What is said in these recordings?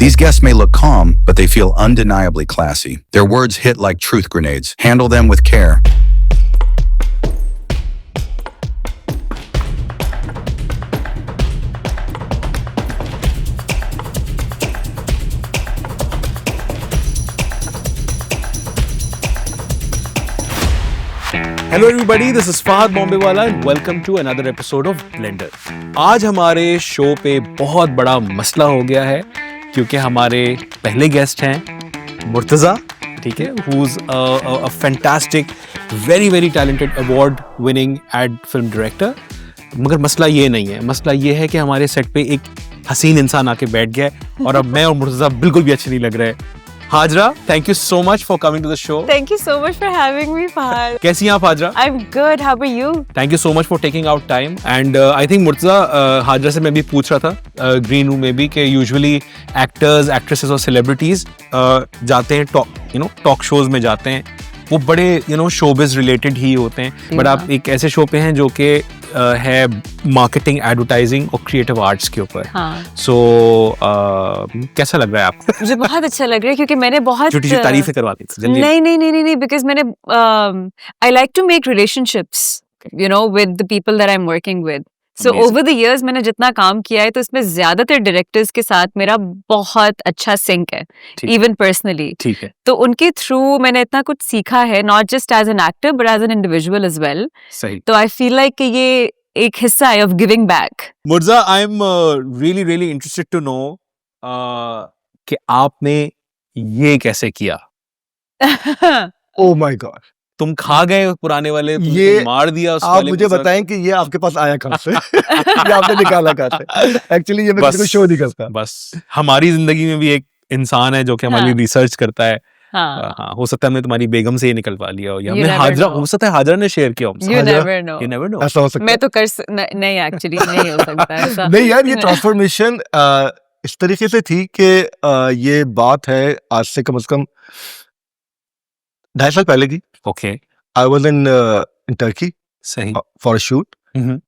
These guests may look calm, but they feel undeniably classy. Their words hit like truth grenades. Handle them with care. Hello everybody, this is Fahad Bombaywala and welcome to another episode of Blender. आज हमारे show पे बहुत बड़ा मसला हो गया है क्योंकि हमारे पहले गेस्ट हैं मुर्तज़ा, ठीक है, who is a fantastic, very very talented, award winning ad film director. मगर मसला ये नहीं है, मसला ये है कि हमारे सेट पे एक हसीन इंसान आके बैठ गया है और अब मैं और मुर्तज़ा बिल्कुल भी अच्छे नहीं लग रहे। Hazra, thank you so much for coming to the show. Thank you so much for having me, Fahad. कैसी हैं आप Hazra? I'm good. How are you? Thank you so much for taking out time. And I think Murtaza, Hazra से मैं भी पूछ रहा था green room में भी कि यूजुअली एक्टर्स, एक्ट्रेसेस और सेलिब्रिटीज जाते हैं टॉक शोज में जाते हैं, वो बड़े शोबिज रिलेटेड ही होते हैं, बट आप एक ऐसे शो पे हैं जो कि है मार्केटिंग, एडवर्टाइजिंग और क्रिएटिव आर्ट्स के ऊपर। सो कैसा लग रहा है आपको? मुझे बहुत अच्छा लग रहा है क्योंकि मैंने बहुत छोटी सी तारीफें करवाती थी। नहीं, बिकॉज मैंने I like to make relationships with the people that I am working with. So over the years मैंने जितना काम किया है तो इसमें ज्यादातर डायरेक्टर्स के साथ मेरा बहुत अच्छा सिंक है, इवन पर्सनली। ठीक है, तो उनके थ्रू मैंने इतना कुछ सीखा है, not just as an actor but as an individual as well. सही। तो आई फील लाइक कि ये एक हिस्सा है of giving back. Murtaza, I am really really interested to know कि आपने ये कैसे किया। ओह माय गॉड, तुम खा गए पुराने वाले, ये मार दिया उस आप वाले मुझे को सर। बताएं कि ये आपके पास आया कहाँ से? ये आपने निकाला कहाँ से? एक्चुअली ये मैं किसी को शो नहीं करता। बस हमारी जिंदगी में भी एक इंसान है जो कि हमारी रिसर्च करता है। हाँ, हो सकता है हमने तुम्हारी बेगम से ये निकलवा लिया हो, या हमने हाजरा, हो सकता है हाजरा ने शेयर किया हमसे। You never know. ऐसा हो सकता है। मैं तो नहीं, एक्चुअली नहीं हो सकता ऐसा। नहीं यार, ये ट्रांसफॉर्मेशन इस तरीके से थी कि ये बात है आज से कम 2.5 साल पहले की। Okay, I was in Turkey सही, फॉर अ शूट।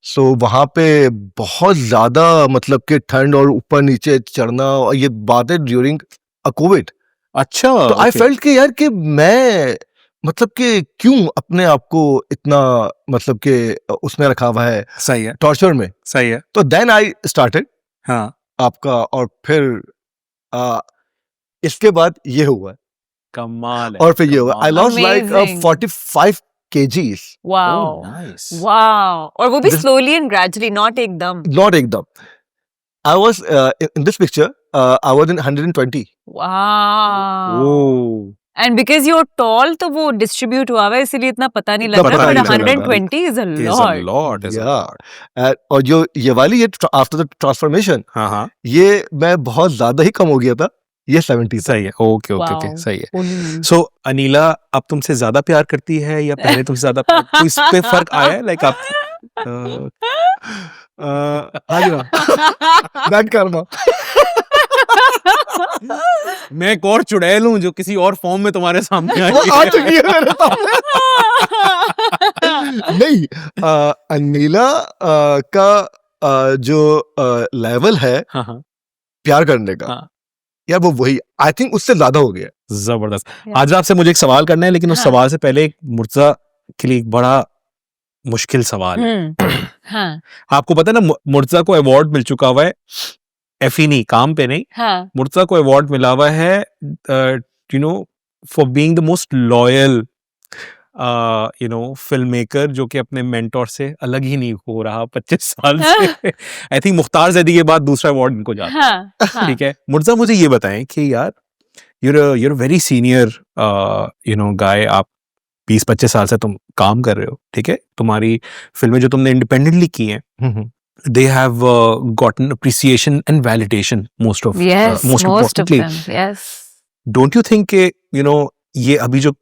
सो वहां पे बहुत ज्यादा मतलब कि ठंड और ऊपर नीचे चढ़ना, और ये बात है ड्यूरिंग अ कोविड। अच्छा, तो आई फेल्ट कि यार कि मैं मतलब कि क्यों अपने आप को इतना मतलब कि उसमें रखा हुआ है, सही है, टॉर्चर में। सही है। तो देन आई स्टार्टेड हाँ, आपका, और फिर इसके बाद ये हुआ, कमाल है। और फिर ये हुआ, I lost like Amazing. 45 kgs। Wow, nice. Wow, और वो भी This- slowly and gradually, not एकदम। नॉट एकदम। I was in this picture I was in 120। Wow, oh, and because you are tall तो वो डिस्ट्रीब्यूट हुआ है, इसलिए इतना पता नहीं लग इतना रहा, पता बट नहीं लग रहा। 120 is a is a lot. lot, is a lot. और जो ये वाली, ये आफ्टर द ट्रांसफॉर्मेशन, हाँ, ये मैं बहुत ज्यादा ही कम हो गया था, ये 70 था। सही है। Okay, Wow. सही है। सो अनीला अब तुमसे ज्यादा प्यार करती है या पहले तुमसे ज्यादा प्यार? तो इस पे फर्क आया है, लाइक आप बैक कर्मा। मैं एक और चुड़ैल हूं जो किसी और फॉर्म में तुम्हारे सामने आई वो आ चुकी है मेरे सामने। नहीं, अनीला का जो लेवल है हाँ, प्यार करने का, हाँ। यार वो वही आई थिंक उससे ज्यादा हो गया। जबरदस्त। आज आपसे मुझे एक सवाल करना है, लेकिन उस सवाल से पहले एक मुर्तज़ा के लिए एक बड़ा मुश्किल सवाल है। हाँ, आपको पता है ना, मुर्तज़ा को अवार्ड मिल चुका हुआ है, नहीं, काम पे नहीं, हाँ, मुर्तज़ा को अवार्ड मिला हुआ है for being the most loyal film maker, जो कि अपने मेंटोर से अलग ही नहीं हो रहा 25 साल से। आई थिंक मुख्तार ज़ैदी के बाद दूसरा अवार्ड इनको जाता है। हाँ, ठीक है, मुर्तज़ा मुझे ये बताएं कि यार you're वेरी सीनियर गाय, आप 20-25 साल से तुम काम कर रहे हो, ठीक है, तुम्हारी फिल्में जो तुमने इंडिपेंडेंटली की हैं, they have gotten appreciation and validation, most yes, most of importantly. them, yes. Don't you think कि ये अभी जो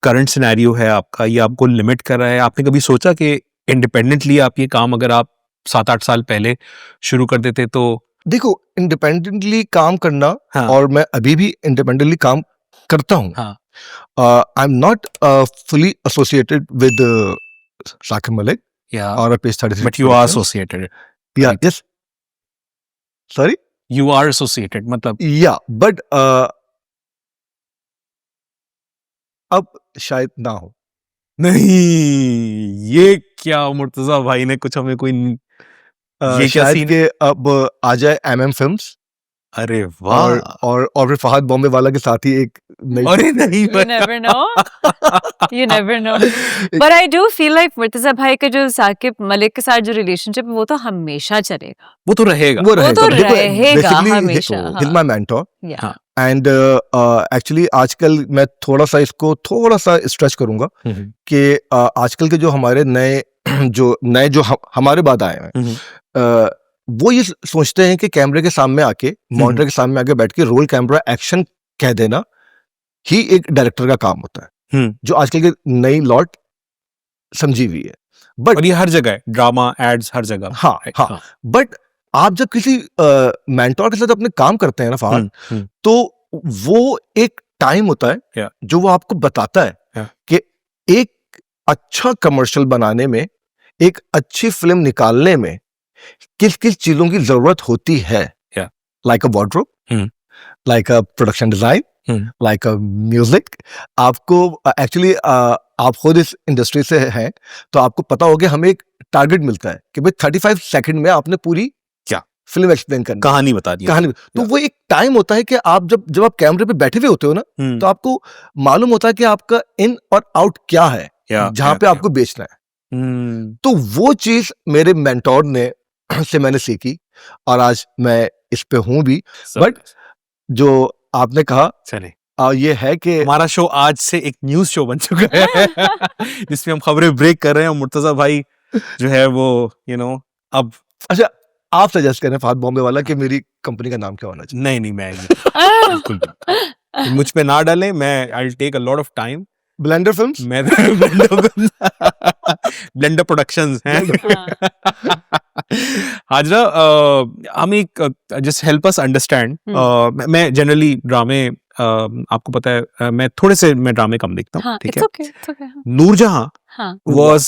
करंट सिनेरियो है आपका, ये आपको लिमिट कर रहा है? आपने कभी सोचा कि इंडिपेंडेंटली आप ये काम अगर आप 7-8 साल पहले शुरू कर देते तो? देखो, इंडिपेंडेंटली काम करना, हाँ, और मैं अभी भी इंडिपेंडेंटली काम करता हूँ। हाँ, I am not fully associated with Saqib Malik yeah, or a Page 33 but you are Productions. associated. Yeah, right? yes. Sorry? You are associated, मतलब या बट अब शायद ना हो। नहीं, ये क्या मुर्तजा भाई ने कुछ हमें कोई ये क्या शायद सीन? कि अब आ जाए एमएम फिल्म्स अरे वाह! और फिर फहद बॉम्बे वाला के साथ ही एक नई अरे नहीं, You never know. You never know. But I do feel like Murtaza भाई का जो साकिब मलिक के साथ जो रिलेशनशिप है वो तो हमेशा चलेगा। वो तो रहेगा। वो रहेगा। तो देखो, रहेगा basically हमेशा, he's हाँ। my mentor Yeah. हाँ। एंड एक्चुअली आजकल मैं थोड़ा सा इसको थोड़ा सा स्ट्रेच करूंगा हम्म, कि आजकल के जो हमारे नए जो हमारे बाद आए हैं हम्म, वो ये सोचते हैं कि कैमरे के सामने आके मॉनिटर के सामने आके बैठ के रोल कैमरा एक्शन कह देना ही एक डायरेक्टर का काम होता है, हम्म। जो आजकल की नई लॉट समझी हुई है। बट और ये हर जगह है, ड्रामा, एड्स, हर जगह। हाँ Right, हाँ बट आप जब किसी मेंटोर के साथ अपने काम करते हैं ना फहद, हम्म, तो वो एक टाइम होता है Yeah. जो वो आपको बताता है Yeah. कि एक अच्छा कमर्शियल बनाने में, एक अच्छी फिल्म निकालने में किस किस चीजों की जरूरत होती है। Yeah. Like a wardrobe, like a production design, hmm. Like a music. आपको एक्चुअली आप खुद इस इंडस्ट्री से हैं तो आपको पता होगा हमें एक टारगेट मिलता है कि भाई 35 सेकंड में आपने पूरी क्या फिल्म एक्सप्लेन करनी है, कहानी बता दी। कहानी। तो Yeah. वो एक टाइम होता है कि आप जब आप कैमरे पे बैठे हुए होते हो ना, तो आपको मालूम होता है कि आपका इन और आउट क्या है, जहां पे आपको बेचना है। तो वो चीज मेरे मेंटोर ने से मैंने सीखी और आज मैं इस पे हूं भी। बट जो आपने कहा चले, ये है कि हमारा शो आज से एक न्यूज शो बन चुका है जिसमें हम खबरें ब्रेक कर रहे हैं और मुर्तजा भाई जो है वो अब अच्छा आप सजेस्ट करें फहद बॉम्बे वाला कि मेरी कंपनी का नाम क्या होना चाहिए। नहीं मैं बिल्कुल भी। मुझ पे ना डालें, मैं I will take a lot of time. Blender films, मैं ब्लेंडर प्रोडक्शंस हैं। हाजरा, हम एक जस्ट हेल्प अस अंडरस्टैंड। मैं जनरली ड्रामे, आपको पता है मैं थोड़े से ड्रामे कम देखता हूँ, ठीक है। It's okay. नूरजहां हाँ. was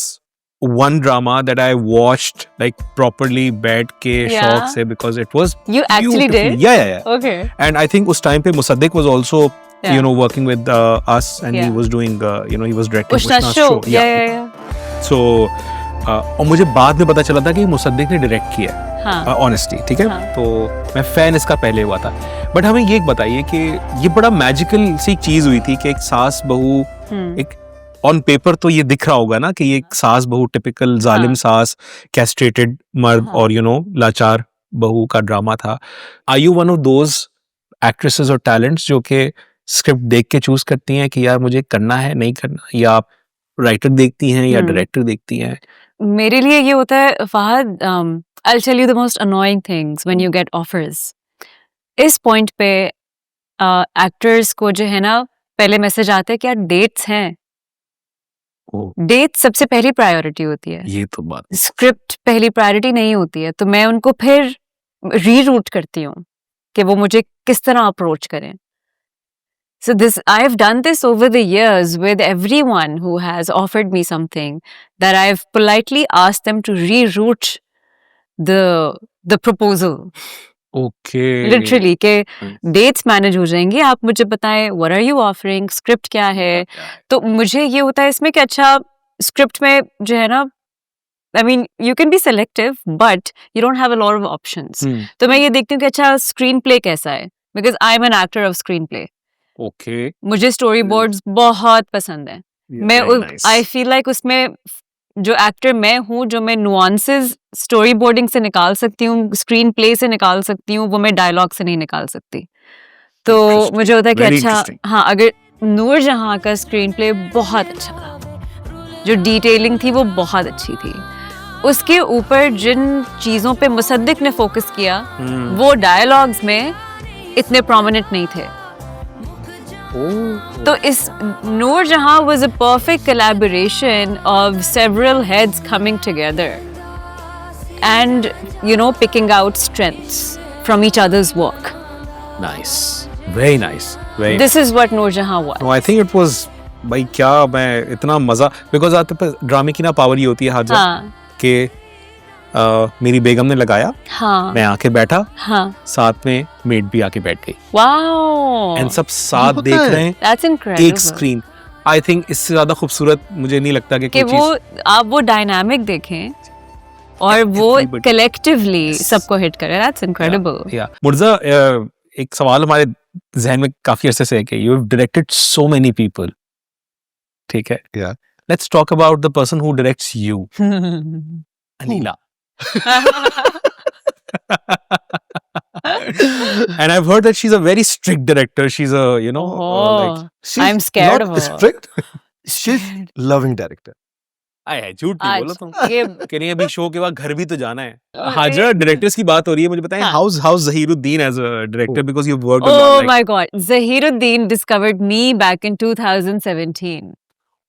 one drama that I watched like properly बैठ के Yeah. शौक से, because it was You actually beautiful. did? Yeah. Okay. And I think उस time पे Mossadegh was also Yeah. working with us, and he Yeah. was doing he was directing Ushna's Ushna's show. show. Yeah. So और मुझे बाद में पता चला था कि मुसद्दिक ने डायरेक्ट किया है, हाँ. ऑनेस्टली, ठीक है। हाँ. तो मैं फैन इसका पहले हुआ था। बट हमें ये बताइए कि ये बड़ा मैजिकल सी चीज हुई थी कि एक सास बहू, एक ऑन पेपर तो ये दिख रहा होगा ना कि ये एक सास बहू, टिपिकल जालिम सास, कैस्ट्रेटेड मर्द और लाचार बहू का ड्रामा था। Are you one of those actresses और टैलेंट्स जो कि स्क्रिप्ट देख के चूज करती हैं कि यार मुझे करना है, नहीं करना, या आप राइटर देखती हैं या डायरेक्टर देखती हैं? मेरे लिए ये होता है Fahad, I'll tell you the most annoying things when you get offers. इस पॉइंट पे एक्टर्स को जो है ना पहले मैसेज आता है कि यार डेट्स हैं। डेट सबसे पहली प्रायोरिटी होती है, ये तो बात स्क्रिप्ट पहली प्रायोरिटी नहीं होती है। तो मैं उनको फिर रीरूट करती हूँ कि वो मुझे किस तरह अप्रोच करें। So I have done this over the years with everyone who has offered me something, that I've politely asked them to reroute the proposal. Okay. Literally के dates manage हो जाएंगी, आप मुझे बताएं what are you offering, script क्या है। तो मुझे ये होता है इसमें कि अच्छा script में जो है ना, I mean you can be selective but you don't have a lot of options. तो मैं ये देखती हूँ कि अच्छा screenplay कैसा है, because I'm an actor of screenplay. Okay. मुझे स्टोरी बोर्ड्स बहुत पसंद है। मैं आई फील लाइक उसमें जो एक्टर मैं हूँ, जो मैं नुआंसेस स्टोरी बोर्डिंग से निकाल सकती हूँ, स्क्रीन प्ले से निकाल सकती हूँ, वो मैं डायलॉग से नहीं निकाल सकती। तो मुझे होता है कि अच्छा हाँ, अगर नूरजहां का स्क्रीन प्ले बहुत अच्छा था, जो डिटेलिंग थी वो बहुत अच्छी थी, उसके ऊपर जिन चीज़ों पे मुसद्दिक ने फोकस किया वो डायलॉग्स में इतने प्रोमिनेंट नहीं थे। तो इस Noor Jahan was a perfect collaboration of several heads coming together and picking out strengths from each other's work. Nice, very nice, very. This is what Noorjahan was. No, I think it was भाई क्या मैं इतना मजा, because आते पर ड्रामे की ना पावर ही होती है हाजा हाँ. कि मेरी बेगम ने लगाया, हाँ मैं आके बैठा, हाँ साथ में मेड भी आके बैठ गई वाओ एंड सब साथ होता देख है। रहे हैं दैट्स एक इनक्रेडिबल स्क्रीन। आई थिंक इससे ज्यादा खूबसूरत मुझे नहीं लगता कि कि कोई वो आप वो डायनामिक देखें और वो Everybody. Collectively Yes. सबको हिट करे, दैट्स इनक्रेडिबल चीज। या मुर्जा, एक सवाल हमारे जहन में काफी अरसे से है कि you have directed so many people, ठीक है? Yeah. Let's talk about the person who directs you, Anila. And I've heard that she's a very strict director. She's a, you know, like, She's I'm scared not of her. strict. She's loving director. आए झूठ नहीं बोला तुम। ये कह रही है अभी शो के बाद घर भी तो जाना है। हाजरा, डायरेक्टर्स की बात हो रही है, मुझे बताएं हाँ। How Zaheeruddin as a director, because you worked on Oh like my God, Zahiruddin discovered me back in 2017.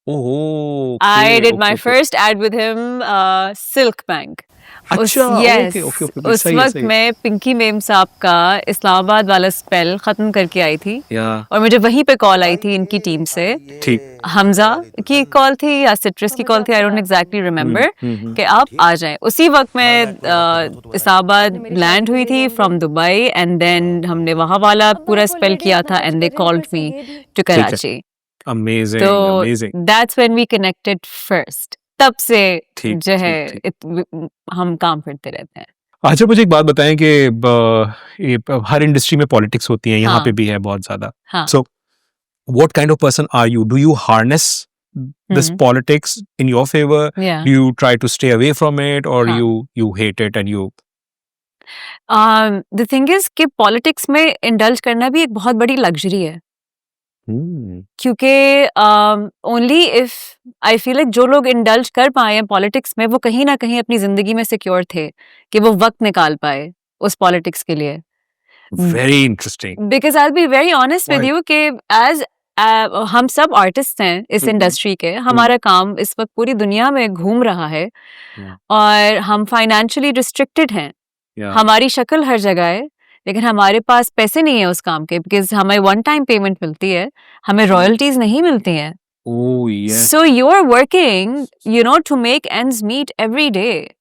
ओहो I did my first ad with him, Silk Bank. अच्छा yes, ओके उस वक्त मैं पिंकी मेम साहब का इस्लामाबाद वाला स्पेल खत्म करके आई थी या और मुझे वहीं पे कॉल आई थी इनकी टीम से। ठीक हमजा की कॉल थी या सिट्रस की कॉल थी, आई डोंट एग्जैक्टली रिमेम्बर, कि आप आ जाएं। उसी वक्त मैं इस्लामाबाद लैंड हुई थी फ्रॉम दुबई एंड देन हमने वहाँ वाला पूरा स्पेल किया था and they called me to Karachi. Amazing तो amazing. That's when we connected first. तब से ठीक, जो है ठीक, हम काम करते रहते हैं। अच्छा मुझे एक बात बताएं कि ये हर इंडस्ट्री में पॉलिटिक्स होती है, यहाँ हाँ। पे भी है बहुत ज्यादा। हाँ। So what kind of person are you? Do you harness this politics in your favor? Yeah. Do you try to stay away from it, or हाँ. you hate it and you? The thing is कि politics में indulge करना भी एक बहुत बड़ी luxury है, क्योंकि only if I feel like जो लोग इंडल्ज कर पाए हैं पॉलिटिक्स में वो कहीं ना कहीं अपनी जिंदगी में सिक्योर थे कि वो वक्त निकाल पाए उस पॉलिटिक्स के लिए। Very interesting. Because I be very honest with you कि एज हम सब आर्टिस्ट हैं इस इंडस्ट्री के, हमारा काम इस वक्त पूरी दुनिया में घूम रहा है और हम फाइनेंशियली रिस्ट्रिक्टेड हैं। Yeah. हमारी शक्ल हर जगह है लेकिन हमारे पास पैसे नहीं है उस काम के, बिकॉज हमें वन टाइम पेमेंट मिलती है, हमें रॉयल्टीज नहीं मिलती हैं। Oh yes. So you are working you know to make ends meet every day,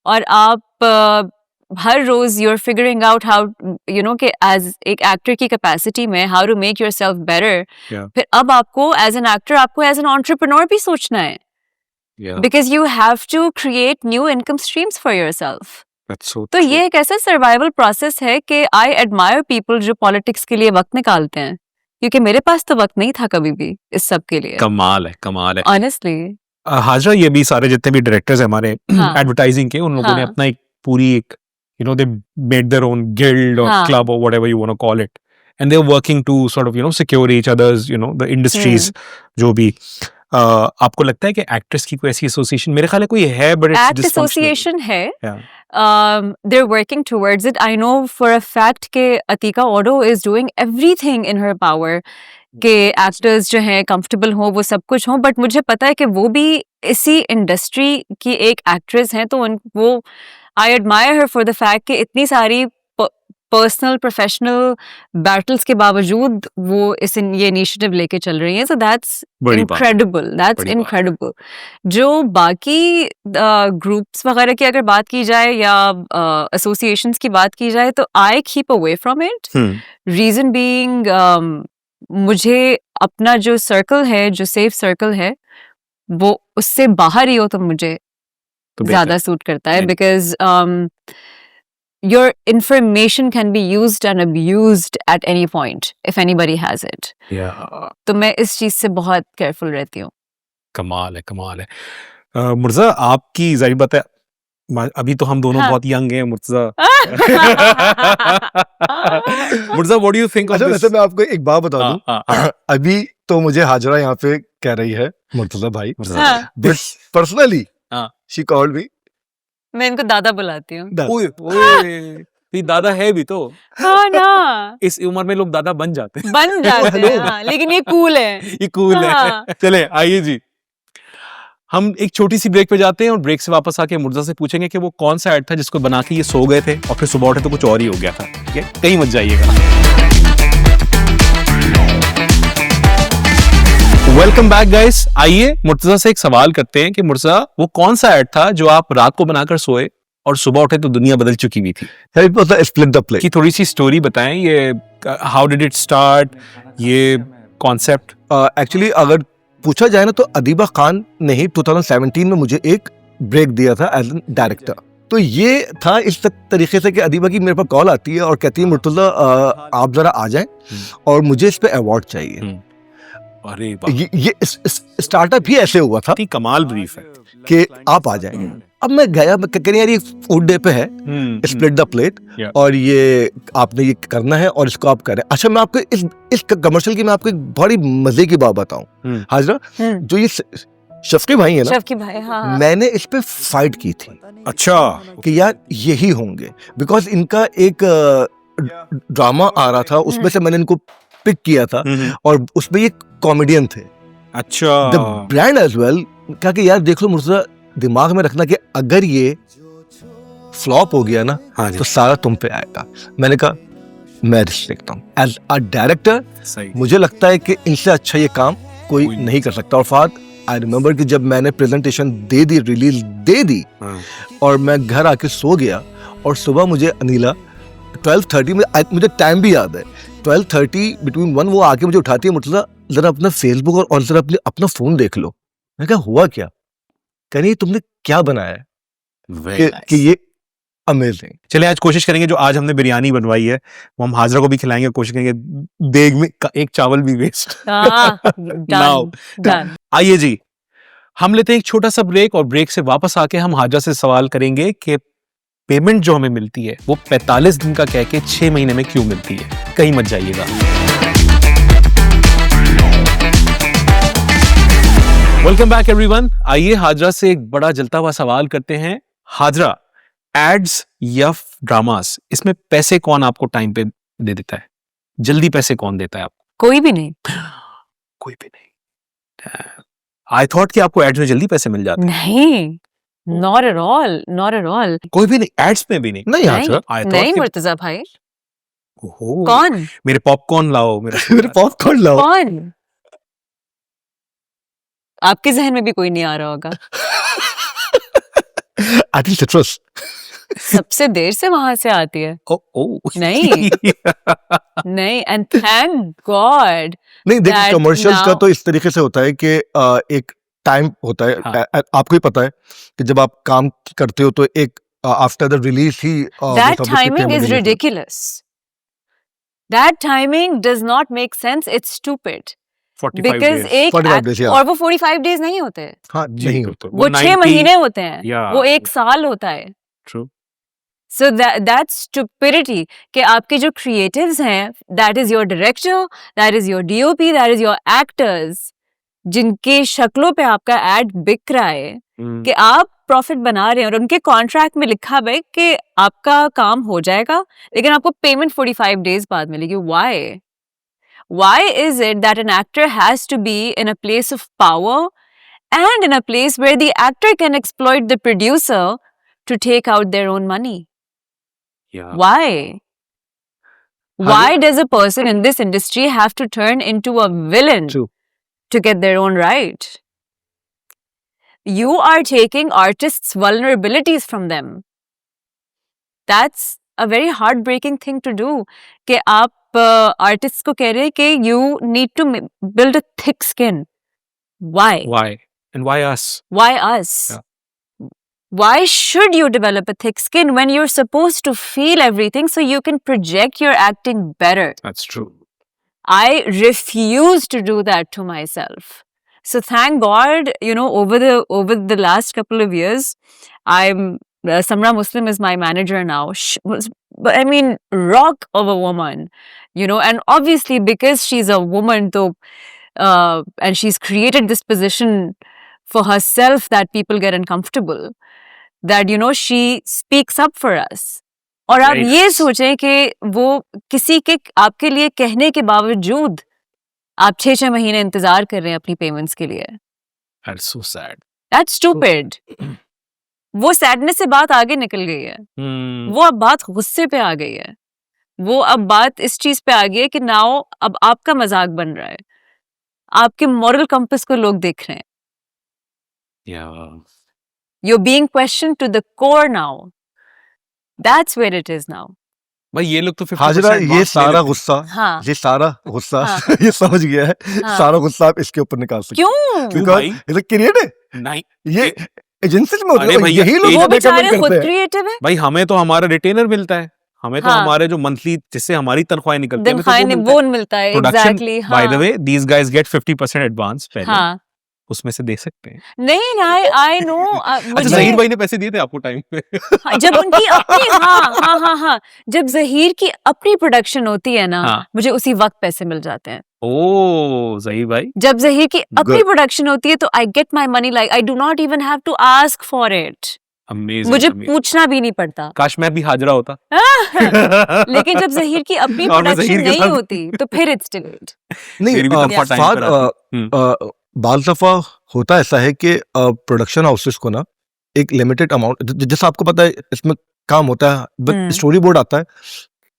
और आप हर रोज you are figuring out how you know कि एज एक एक्टर की कैपेसिटी में how to make yourself better. Yeah. फिर अब आपको एज एन एक्टर आपको एज एन एंटरप्रेन्योर भी सोचना है, Yeah. Because you have to create new income streams for yourself. That's so तो true. ये एक ऐसा सर्वाइवल प्रोसेस है कि आई एडमायर पीपल जो पॉलिटिक्स के लिए वक्त निकालते हैं, क्योंकि मेरे पास तो वक्त नहीं था कभी भी इस सब के लिए, कमाल है कमाल है। ऑनेस्टली। हाजरा, ये भी सारे जितने भी डायरेक्टर्स हैं हमारे हाँ। एडवर्टाइजिंग के, उन लोगों ने हाँ। अपना एक पूरी एक you know they made their own guild or हाँ। club or whatever you want to call it, and they're working to sort of you know secure each other's you know the industries जो भी आपको लगता है कि actors की कोई ऐसी एसोसिएशन, मेरे ख्याल है कोई है, बट इट्स एक्ट एसोसिएशन है, Yeah. they're working towards it. I know for a fact कि Atiqa Odho is doing everything in her power कि एक्टर्स जो हैं कंफर्टेबल हों, वो सब कुछ हों, बट मुझे पता है कि वो भी इसी इंडस्ट्री की एक एक्ट्रेस हैं, तो वो I admire her for the fact कि इतनी सारी पर्सनल प्रोफेशनल बैटल्स के बावजूद वो ये इनिशिएटिव लेके चल रही हैं। सो दैट्स बड़ी बात। इनक्रेडिबल, दैट्स बड़ी बात। इनक्रेडिबल। जो बाकी ग्रुप्स वगैरह की अगर बात की जाए या एसोसिएशंस की बात की जाए, तो I keep away from it. Reason being मुझे अपना जो सर्कल है, जो सेफ सर्कल है, वो उससे बाहर ही हो तो मुझे तो ज्यादा सूट करता है, because your information can be used and abused at any point if anybody has it. Yeah. तो मैं इस चीज से बहुत केयरफुल रहती हूँ। कमाल है कमाल है। मुर्जा, आपकी जाहिर बात है अभी तो हम दोनों हाँ। बहुत यंग हैं Murja. Murja, what do you think of अच्छा, दिस? वैसे मैं आपको एक बात बता दूं, अभी तो मुझे हाजरा यहाँ पे कह रही है मुर्तजा भाई, हाँ। बट पर्सनली हाँ। शी कॉल्ड मी मैं इनको दादा बुलाती हूँ। ओए ओए, ये दादा है भी तो, हाँ ना, इस उम्र में लोग दादा बन जाते हैं। बन जाते हैं, हाँ, लेकिन ये कूल है। ये कूल हाँ। है। चले आइए जी, हम एक छोटी सी ब्रेक पे जाते हैं और ब्रेक से वापस आके मुर्जा से पूछेंगे कि वो कौन सा ऐड था जिसको बना के ये सो गए थे और फिर सुबह उठे तो कुछ और ही हो गया था। ठीक है, कहीं मत जाइएगा। Welcome back guys. आइए मुर्तजा से एक सवाल करते हैं कि मुर्तजा, वो कौन सा ऐड था जो आप रात को बनाकर सोए और सुबह उठे तो दुनिया बदल चुकी भी थी। स्प्लिट द प्ले की थोड़ी सी स्टोरी बताएं, ये हाउ डिड इट स्टार्ट, ये कॉन्सेप्ट। एक्चुअली अगर पूछा जाए ना तो अदीबा खान ने ही 2017 में मुझे एक ब्रेक दिया था एज एन डायरेक्टर। तो ये था इस तरीके से कि अदीबा की मेरे पास कॉल आती है और कहती है मुर्तजा आप जरा आ जाएं और मुझे इस पे अवार्ड चाहिए। अरे ये स्टार्टअप ही ऐसे हुआ था, कमाल ब्रीफ है कि आप आ जाएं। अब मैं गया, मैं कह रही यार ये फूड डे पे है, स्प्लिट द प्लेट, और ये आपने ये करना है और इसको आप करें। अच्छा मैं आपको इस कमर्शियल की मैं आपको एक बड़ी मजे की बात बताऊं हाजरा, जो ये शफकी भाई है ना, शफकी भाई, हाँ। मैंने इस पे फाइट की थी। अच्छा कि यार यही होंगे, बिकॉज इनका एक ड्रामा आ रहा था, उसमें से मैंने इनको पिक किया था और उसमें ये कॉमेडियन थे। अच्छा द ब्रांड एज वेल कहा कि यार देख लो मुर्तजा, दिमाग में रखना कि अगर ये फ्लॉप हो गया ना तो सारा तुम पे आएगा। मैंने कहा मैं रिस्क देखता हूँ एज अ डायरेक्टर, मुझे लगता है कि इनसे अच्छा ये काम कोई नहीं कर सकता। और फाद आई रिमेम्बर कि जब मैंने presentation they the, release they दी, और मैं घर आके सो गया और सुबह मुझे अनिला 12:30 में, मुझे टाइम भी याद है, 12:30 बिटवीन 1 वो आके मुझे उठाती है, मुर्तजा जरा अपना फेसबुक और जरा अपना फोन देख लो। मैं कहा हुआ क्या? कह रही तुमने क्या बनाया है कि ये अमेजिंग। चले आज कोशिश करेंगे, जो आज हमने बिरयानी बनवाई है वो हम हाजरा को भी खिलाएंगे, कोशिश करेंगे देग में एक चावल भी वेस्ट डन। आइए जी, हम लेते हैं एक छोटा सा ब्रेक और ब्रेक से वापस आके हम हाजरा से सवाल करेंगे कि पेमेंट जो हमें मिलती है वो 45 दिन का कह के 6 महीने में क्यों मिलती है। कहीं मत जाइएगा। Welcome back everyone. आइए हाजरा से एक बड़ा जलता हुआ सवाल करते हैं। हाजरा, एड्स या ड्रामास, इसमें पैसे कौन आपको टाइम पे दे देता है? जल्दी पैसे कौन देता है आपको? कोई भी नहीं। कोई भी नहीं। आई थॉट कि आपको एड्स में जल्दी पैसे मिल जाते हैं। नहीं, not at all, not at all. कोई भी नहीं, एड्स में भी नहीं। नहीं मुर्तजा भाई। ओहो, कौन? मेरे पॉपकॉर्न लाओ, मेरे पॉपकॉर्न लाओ। कौन? आपके जहन में भी कोई नहीं आ रहा होगा। आदिल सिट्रस सबसे देर से वहां से आती है। नहीं नहीं, एंड थैंक गॉड। नहीं देखिए, कमर्शियल्स का तो इस तरीके से होता है कि एक टाइम होता है। आपको ही पता है कि जब आप काम करते हो तो एक after the release he that timing is ridiculous. That timing does not make sense. It's stupid. 45 Because days. एक 45 days, yeah. और वो 45 days नहीं होते, हाँ नहीं होता, वो 6 महीने होते हैं, Yeah. वो 1 साल होता है। True. So that's stupidity कि आपके जो creatives हैं, that is your director, that is your DOP, that is your actors, जिनके शक्लों पे आपका ad बिक रहा है, कि आप प्रॉफिट बना रहे हैं और उनके कॉन्ट्रैक्ट में लिखा है कि आपका काम हो जाएगा लेकिन आपको पेमेंट 45 डेज बाद मिलेगी। Why is it that an actor has to be in a place of power and in a place where the actor can exploit the producer to take out their own money? Yeah. Why? Why does a person in this industry have to turn into a villain to get their own right? You are taking artists' vulnerabilities from them. That's a very heartbreaking thing to do. कि आप artists को कह रहे हैं कि you need to build a thick skin. Why? Why? And why us? Why us? Yeah. Why should you develop a thick skin when you're supposed to feel everything so you can project your acting better? That's true. I refuse to do that to myself. So thank God, you know, over the last couple of years, Samra Muslim is my manager now. I mean, rock of a woman, you know, and obviously because she's a woman, though, and she's created this position for herself that people get uncomfortable, that, you know, she speaks up for us. और आप ये सोचें कि वो किसी के आपके लिए कहने के बावजूद आप 6 महीने इंतजार कर रहे हैं अपनी पेमेंट्स के लिए। That's so sad. That's stupid. वो सैडनेस से बात आगे निकल गई है। वो अब बात गुस्से पे आ गई है। वो अब बात इस चीज पे आ गई है कि नाउ अब आपका मजाक बन रहा है। आपके मॉरल कंपस को लोग देख रहे हैं। Yeah. You're being questioned to the core now. That's where it is now. भाई ये लोग तो 50% हाजरा, ये advance ले सारा लेते हैं। गुस्सा, हाँ ये सारा गुस्सा हाँ। ये समझ गया है, हाँ। सारा गुस्सा आप इसके ऊपर निकाल सकते क्यों? क्यों Because भाई? ये क्रिएट है, नहीं ये एजेंसी में होते अरे हैं, भैया, यही लोग वो वो recommend बेचारे खुद करते हैं। क्रिएटिव है। भाई हमें तो हमारा रिटेनर मिलता है, हमें तो हाँ। हमारे जो मंथली जिससे हमारी तनख्वाहें निकलती है हमें तो खाने वो मिलता है। वो मिलता है प्रोडक्शन एग्जैक्टली। बाय द हाँ वे दीस गाइस गेट 50% एडवांस पहले, हाँ उसमें से दे सकते हैं। नहीं आई नो अच्छा जहीर भाई ने पैसे दिए थे आपको टाइम पे? जब उनकी अपनी हाँ जब जहीर की अपनी प्रोडक्शन होती है ना हाँ। मुझे उसी वक्त पैसे मिल जाते हैं। ओ जहीर भाई, जब जहीर की अपनी Good. प्रोडक्शन होती है तो I get my money like I do not even have to ask for it. Amazing. मुझे पूछना भी नहीं पड़ता। काश मैं भी हाजरा होता। लेकिन जब जहीर की अपनी और मैं प्रोडक्शन ज़हीर के नहीं साथ- होती तो फिर इट्स डिलेड। नहीं मेरी भी तनख्वाह टाइम फाद, पर आती। बाल दफा होता ऐसा है कि प्रोडक्शन हाउसेस को ना एक लिमिटेड अमाउंट, जैसा आपको पता है इसमें काम होता है, स्टोरी बोर्ड आता है,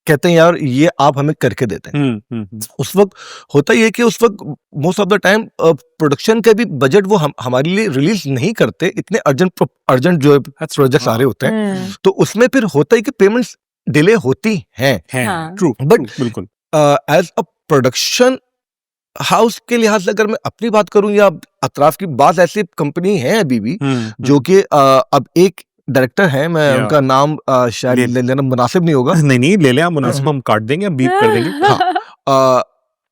कहते हैं यार ये आप हमें करके देते हैं। उस वक्त होता ये कि उस वक्त most of the time production का भी बजट वो हमारे लिए रिलीज नहीं करते, इतने अर्जेंट जो प्रोजेक्ट्स आ रहे होते हैं, तो उसमें फिर होता है कि पेमेंट्स डिले होती हैं। हाँ। ट्रू, बट बिल्कुल। एज अ प्रोडक्शन हाउस के लिहाज से अगर मैं अपनी बात करूं या अतराफ की बात, ऐसी कंपनी है अभी भी जो कि अब एक डायरेक्टर है, मैं Yeah. उनका नाम शायद लेना मुनासिब नहीं होगा। नहीं ले लिया मुनासिब, हम काट देंगे, हम बीप कर देंगे। हाँ,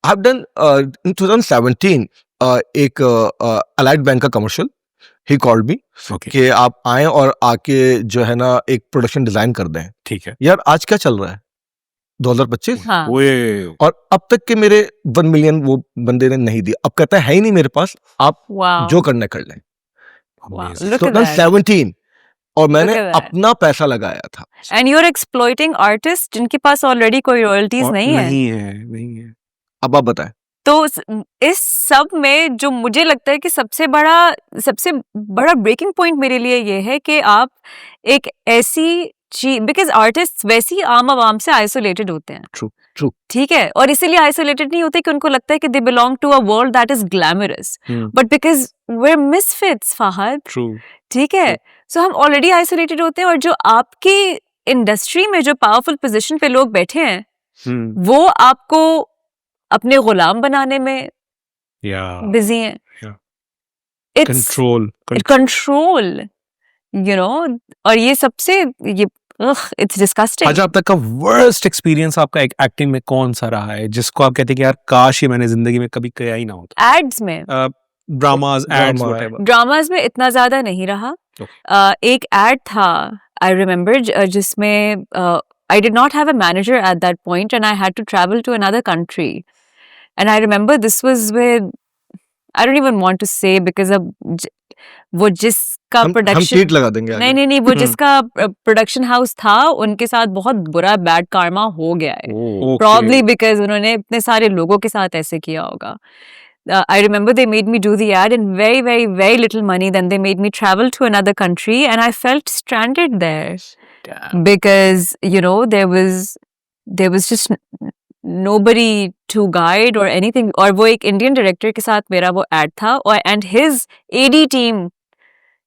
आई हैव डन इन 2017 एक अलाइड बैंक का commercial, he called me okay कि आप आए और आके जो है ना एक प्रोडक्शन डिजाइन कर दें। ठीक है। यार आज क्या चल रहा है 2025, हाँ। ओए और अब तक के मेरे 1 मिलियन वो बंदे ने नहीं दिया। अब कहता है ही नहीं मेरे पास, आप Wow. जो करना कर लें। Wow. amazing। Look तो at that. 17 और मैंने Look at that. अपना पैसा लगाया था। And you're exploiting artists जिनके पास ऑलरेडी कोई रॉयल्टीज और नहीं है। नहीं है। अब आप बताएं। तो इस सब में जो मुझे लगता है कि सबसे बड़ा ब्रेकिंग पॉइंट मेरे लिए ये है कि आप एक ऐसी चीज, बिकॉज आर्टिस्ट वैसे ही आम आवाम से आइसोलेटेड होते हैं। True. ठीक है, और इसीलिए आइसोलेटेड नहीं होते कि उनको लगता है कि they belong to a world that is glamorous, but because we are misfits Fahad. True. ठीक है, सो हम ऑलरेडी आइसोलेटेड होते हैं, और जो आपकी इंडस्ट्री में जो पावरफुल पोजीशन पे लोग बैठे हैं वो आपको अपने गुलाम बनाने में या बिजी हैं। इट्स कंट्रोल, यू नो, और ये सबसे ये इट्स डिस्गस्टिंग। आज अब तक का वर्स्ट एक्सपीरियंस आपका एक्टिंग में कौन सा रहा है जिसको आप कहते हैं कि यार काश ये मैंने जिंदगी में कभी किया ही ना होता? एड्स में, ड्रामास, एड्स, व्हाटएवर। ड्रामास में इतना ज्यादा नहीं रहा। एक एड था आई रिमेम्बर जिसमें I did not have a manager at that point and I had to travel to another country. And I remember this was with, I don't even want to say because अब वो जिसका हम production, cheat लगा देंगे आगे। नहीं वो जिसका प्रोडक्शन हाउस था उनके साथ बहुत बुरा बैड कार्मा हो गया है, probably because उन्होंने इतने सारे लोगों के साथ ऐसे किया होगा. I remember they made me do the ad in very, very, very little money. Then they made me travel to another country and I felt stranded there. Damn. Because, you know, there was just nobody to guide or anything. और वो एक Indian director के साथ मेरा वो ad था, और and his AD team,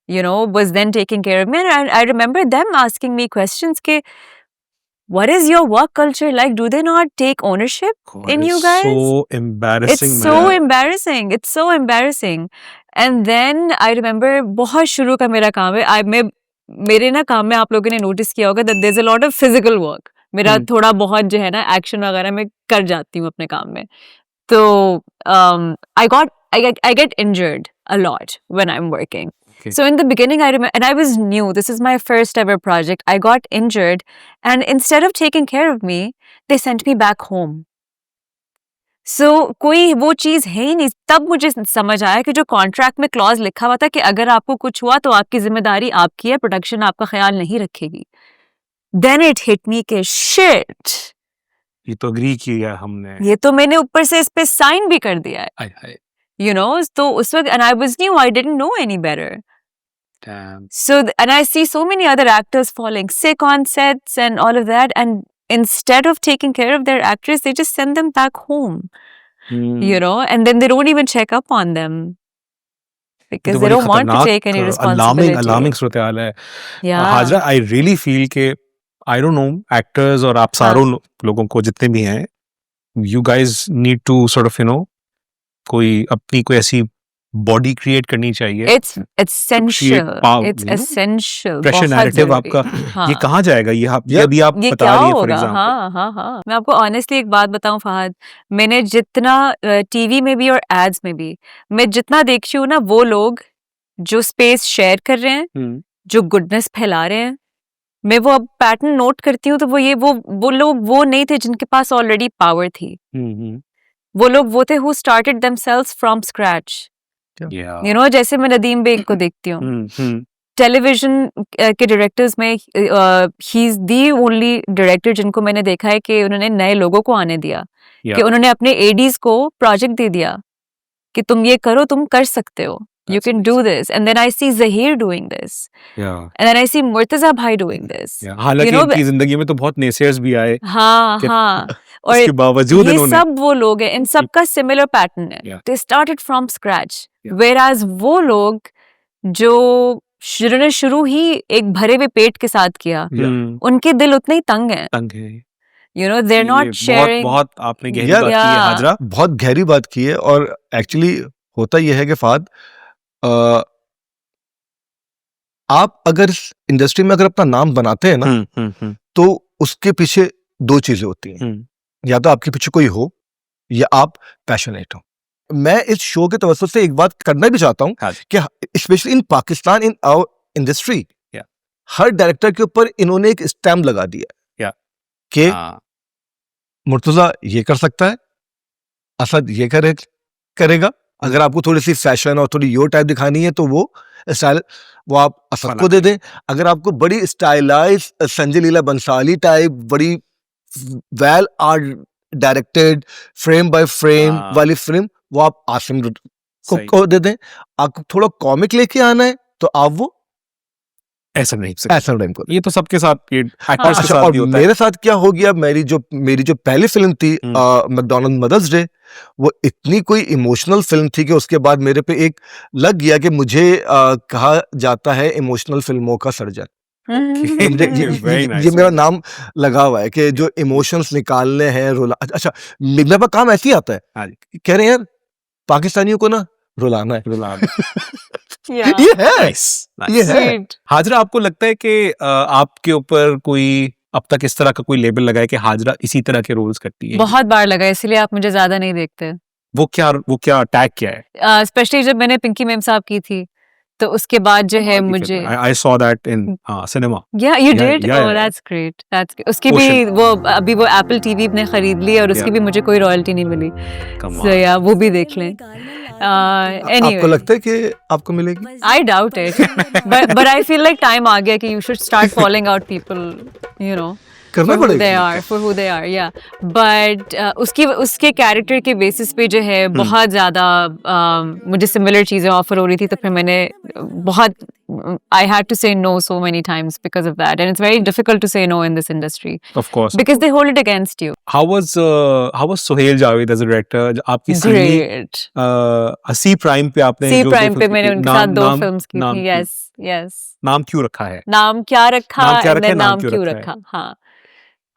you know, was then taking care of me. And I remember them asking me questions के, what is your work culture like? Do they not take ownership in you guys? So embarrassing. It's so embarrassing. It's so embarrassing. And then I remember बहुत शुरू का मेरा काम है, मेरे ना काम में आप लोगों ने नोटिस किया होगा that there's a lot of physical work. मेरा थोड़ा बहुत जो है ना एक्शन वगैरह मैं कर जाती हूँ अपने काम में. तो I get injured a lot when I'm working. Okay. So in the beginning, I remember, and I was new. This is my first ever project. I got injured, and instead of taking care of me, they sent me back home. So कोई वो चीज़ है ही नहीं. तब मुझे समझ आया कि जो कॉन्ट्रैक्ट में क्लॉज लिखा हुआ था कि अगर आपको कुछ हुआ तो आपकी जिम्मेदारी आपकी है, प्रोडक्शन आपका ख्याल नहीं रखेगी. Then it hit me कि shit. ये तो अग्री किया हमने. ये तो मैंने ऊपर से इस पे साइन भी कर दिया है. हाय. You know, तो उस वक्त, and I was new, I didn't know any better. Damn. So, and I see so many other actors falling sick on sets and all of that, and instead of taking care of their actors, they just send them back home, you know, and then they don't even check up on them because they don't want to take any responsibility. Alarming सूरत हाल है. Yeah. Hazra, I really feel कि I don't know actors और आप सारों लोगों को जितने भी हैं, you guys need to sort of कोई अपनी कोई ऐसी बॉडी क्रिएट करनी चाहिए. It's essential. It's essential. Pressure बहुत नैरेटिव जरूरी. आपका हाँ. ये कहाँ जाएगा, ये अभी आप ये बता क्या रही हैं फॉर होगा? एग्जांपल. हाँ हाँ हाँ. मैं आपको ऑनेस्टली एक बात बताऊं फहद, मैंने जितना टीवी में भी और एड्स में भी मैं जितना देखती हूँ ना, वो लोग जो स्पेस शेयर कर रहे हैं, जो गुडनेस फैला रहे हैं, मैं वो अब पैटर्न नोट करती हूँ, तो वो लोग वो नहीं थे जिनके पास ऑलरेडी पावर थी. वो लोग वो थे who started themselves from scratch. You know, जैसे मैं नदीम बेग को देखती हूँ, टेलीविजन के डायरेक्टर्स में he is the only director जिनको मैंने देखा है कि उन्होंने नए लोगों को आने दिया, कि उन्होंने अपने एडीज को प्रोजेक्ट दे दिया कि तुम ये करो, तुम कर सकते हो, you can do this. And then I see Zahir doing this. And then I see Murtaza bhai doing this. हालांकि इनकी जिंदगी में तो बहुत नेसेयर्स भी आए. हाँ हाँ. और उसके बावजूद ये इन्होंने सब वो लोग हैं, इन सबका सिमिलर पैटर्न है. They started from scratch. Whereas वो लोग जो शुरू ही एक भरे हुए पेट के साथ किया, उनके दिल उतने ही तंग हैं. You know, they're not sharing. बहुत आपने गहरी बात की है हाजरा. बहुत गहरी बात की है. और एक्चुअली होता यह है कि फाद, आप अगर इंडस्ट्री में अगर अपना नाम बनाते हैं ना, तो उसके पीछे दो चीजें होती हैं. या तो आपके पीछे कोई हो, या आप पैशनेट हो. मैं इस शो के तवज्जुह से एक बात करना भी चाहता हूं कि specially in Pakistan, in our industry, हर डायरेक्टर के ऊपर इन्होंने एक स्टैम्प लगा दिया कि मुर्तजा ये कर सकता है, असद ये करेगा. अगर आपको थोड़ी सी फैशन और थोड़ी यो टाइप दिखानी है तो वो स्टाइल वो आप असद को दे दें. अगर आपको बड़ी स्टाइलाइज संजय लीला बंसाली टाइप, बड़ी well art directed frame by frame वाली फिल्म, वो आप आसिम को दे दें. आपको थोड़ा कॉमिक लेके आना है तो आप वो ऐसा नहीं को. ये तो सबके साथ, ये एक्टर्स के अच्छा, साथ और भी होता मेरे साथ क्या हो गया, मेरी जो पहली फिल्म थी मैकडॉनल्ड मदर्स डे, वो इतनी कोई इमोशनल फिल्म थी कि उसके बाद मेरे पे एक लग गया कि मुझे कहा जाता है इमोशनल फिल्मों का सर्जन. ये मेरा नाम लगा हुआ है कि जो इमोशंस निकालने हैं, रुला. अच्छा, मेरे पास काम ऐसे ही आता है, कह रहे हैं यार पाकिस्तानियों को ना रुलाना है. ये है. हाजरा, आपको लगता है कि आपके ऊपर कोई अब तक इस तरह का कोई लेबल लगा है कि हाजरा इसी तरह के रोल्स करती है? बहुत बार लगा, इसलिए आप मुझे ज्यादा नहीं देखते. वो क्या टैग क्या है? स्पेशली जब मैंने पिंकी मैम साहब की थी, तो उसके बाद जो है मुझे I saw that in cinema. Yeah, you did? Oh, that's great. That's great. उसकी भी वो अभी वो Apple TV ने खरीद ली और उसकी भी मुझे कोई रॉयल्टी नहीं मिली. So yeah, वो भी देख लें. Anyway. आपको लगता है कि आपको मिलेगी? I doubt it. But I feel like time आ गया कि you should start calling out people, you know. for who they are, yeah. But उसके कैरेक्टर के बेसिस पे जो है बहुत ज़्यादा मुझे सिमिलर चीज़ें ऑफर हो रही थी, तो फिर मैंने बहुत I had to say no so many times because of that, and it's very difficult to say no in this industry. Of course. Because they hold it against you. How was Sohail Javed as a director? आपकी Great. C Prime पे आपने C Prime पे मैंने उनके साथ 2 films की थी. Yes. नाम क्यों रखा है? नाम क्या रखा? नाम क्यों रखा? हाँ.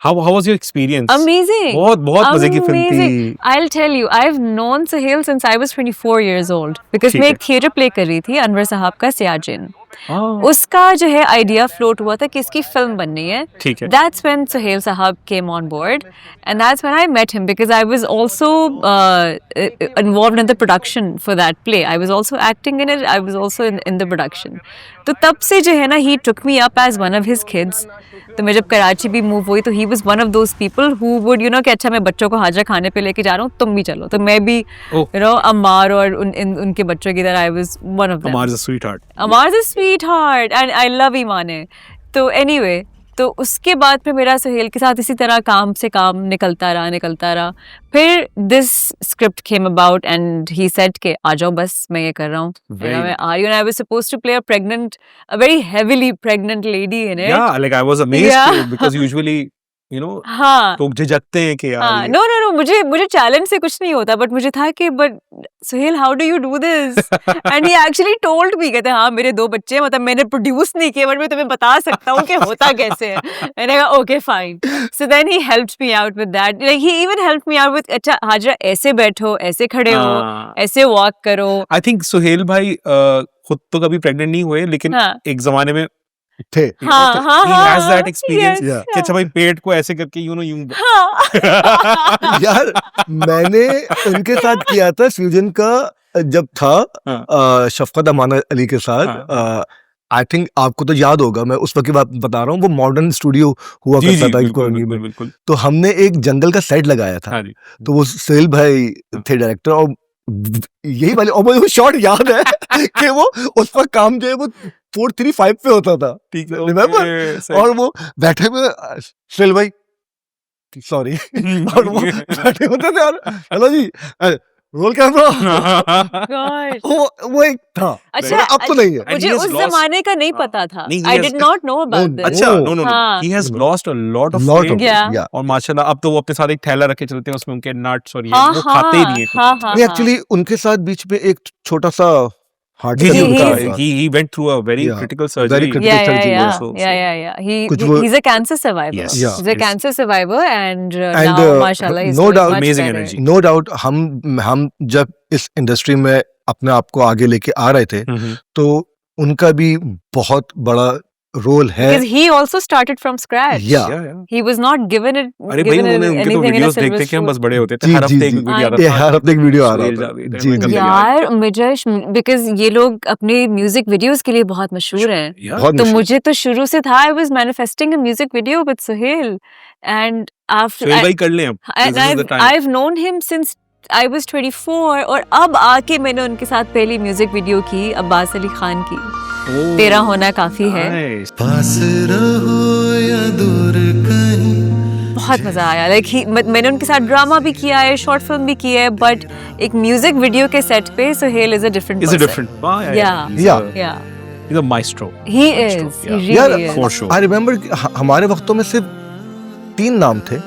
How was your experience? Amazing. बहुत मजे की फिल्म थी. I'll tell you, I've known Sohail since I was 24 years old. Because मैं एक थिएटर प्ले कर रही थी अनवर साहब का सियाजिन. उसका जो है आइडिया फ्लोट हुआ था कि इसकी फिल्म बननी है. ठीक है. That's when Sohail Sahab came on board, and that's when I met him because I was also involved in the production for that play. I was also acting in it. I was also in the production. तो तब से जो है ना, he took me up as one of his kids. तो मैं जब कराची भी मूव हुई तो he was one of those people who would you know कि अच्छा मैं बच्चों को हाजरा खाने पे लेके जा रहा हूँ, तुम भी चलो. तो मैं भी you know अम्मार और उनके बच्चों की तरह I was one of them. Amar is a sweetheart. Amar is a sweetheart and I love ईमाने. तो anyway, तो उसके बाद फिर मेरा सोहेल के साथ इसी तरह काम से काम निकलता रहा. फिर this script came about and he said के आ जाओ, बस मैं ये कर रहा हूँ. मैं आ रही हूँ. I was supposed to play a very heavily pregnant lady in it. Yeah, like I was amazed too, because usually you know, हाँ लोग झिझकते हैं कि यार हाँ नो नो नो मुझे चैलेंज से कुछ नहीं होता बट मुझे था कि but Suhail how do you do this and he actually told me कहते हाँ मेरे 2 बच्चे हैं मतलब मैंने प्रोड्यूस नहीं किए बट मैं तुम्हें बता सकता हूँ कि होता कैसे है मैंने कहा okay fine so then he helped me out with that like he even helped me out with अच्छा हाजरा ऐसे बैठो ऐसे खड़े हो ऐसे वॉक करो आई थिंक सुहेल भाई खुद तो कभी प्रेग्नेंट नहीं हुए लेकिन हाँ एक जमाने में थे हाँ हाँ he has हाँ that experience yes, कि अच्छा भाई पेट को ऐसे करके यूं हाँ यार मैंने उनके साथ किया था फ्यूजन का जब था शफकत अमाना अली के साथ आई थिंक आपको तो याद होगा मैं उस वक्त की बात बता रहा हूँ वो मॉडर्न स्टूडियो हुआ जी करता जी था बिल्कुल कोरंगी बिल्कुल में बिल्कुल तो हमने एक जंगल का सेट लगाया था हाँ जी तो वो सुहेल भाई थे डायरेक्टर और यही वाले और मुझे वो शॉट याद है कि वो उस वक्त काम जो है वो 435 पे होता था ठीक है Remember? okay, सही। और वो बैठे हुए सुहेल भाई सॉरी और वो बैठे होते थे और हेलो जी रोल कैमरा God. वो एक था अच्छा अब तो नहीं है And मुझे he has उस lost- जमाने का नहीं पता था नहीं, he I has- did not know about No, this अच्छा Oh. नो नो हाँ. he has lost a lot of Lot weight of Yeah. yeah. और माशाल्लाह अब तो वो अपने साथ एक थैला रखे चलते हैं उसमें उनके नट्स और ये हाँ वो खाते ही नहीं है हाँ हाँ नहीं एक्चुअली उनके साथ बीच में एक छोटा सा हार्ट जी जी He- उनका he's- he went through a very Yeah. critical Very surgery critical. yeah surgery also, so- yeah कुछ वो- he's a cancer survivor Yes. Yeah. he's a Yes. cancer survivor and And, now mashallah he's no doing doubt- much Amazing better. energy. No doubt हम जब इस industry में अपने आप को आगे लेके आ रहे थे तो उनका भी बहुत बड़ा रोल है because he also started from scratch Yeah. he was not given it अरे भाई given उन्होंने उनके तो anything in a videos silver देखते कि हम spoon. बस बड़े होते थे जी, हर जी, हफ्ते एक जी। वीडियो आता ये था हर हफ्ते एक वीडियो आ सुहेल रहा था जावेद, जी अहमद जी कल्याण। यार मिजश बिकॉज ये लोग अपने म्यूजिक वीडियोस के लिए बहुत मशहूर हैं Yeah. बहुत तो मुश्किल मुझे तो शुरू से था I was manifesting a music video with Suhail and after Suhail भाई कर लें अब and This is the time. I've known him since I was 24 और अब आके मैंने उनके साथ पहली म्यूजिक वीडियो की अब्बास अली खान की Oh, तेरा होना काफी है nice. बहुत मजा आया लाइक मैंने उनके साथ ड्रामा भी किया है शॉर्ट फिल्म भी की है बट एक म्यूजिक वीडियो के सेट पे Suhail is a different Is it different? Ah, Yeah. He's Yeah. a- या He's a maestro. He is Yeah. ही यार, really For is sure. I remember हमारे वक्तों में सिर्फ 3 नाम थे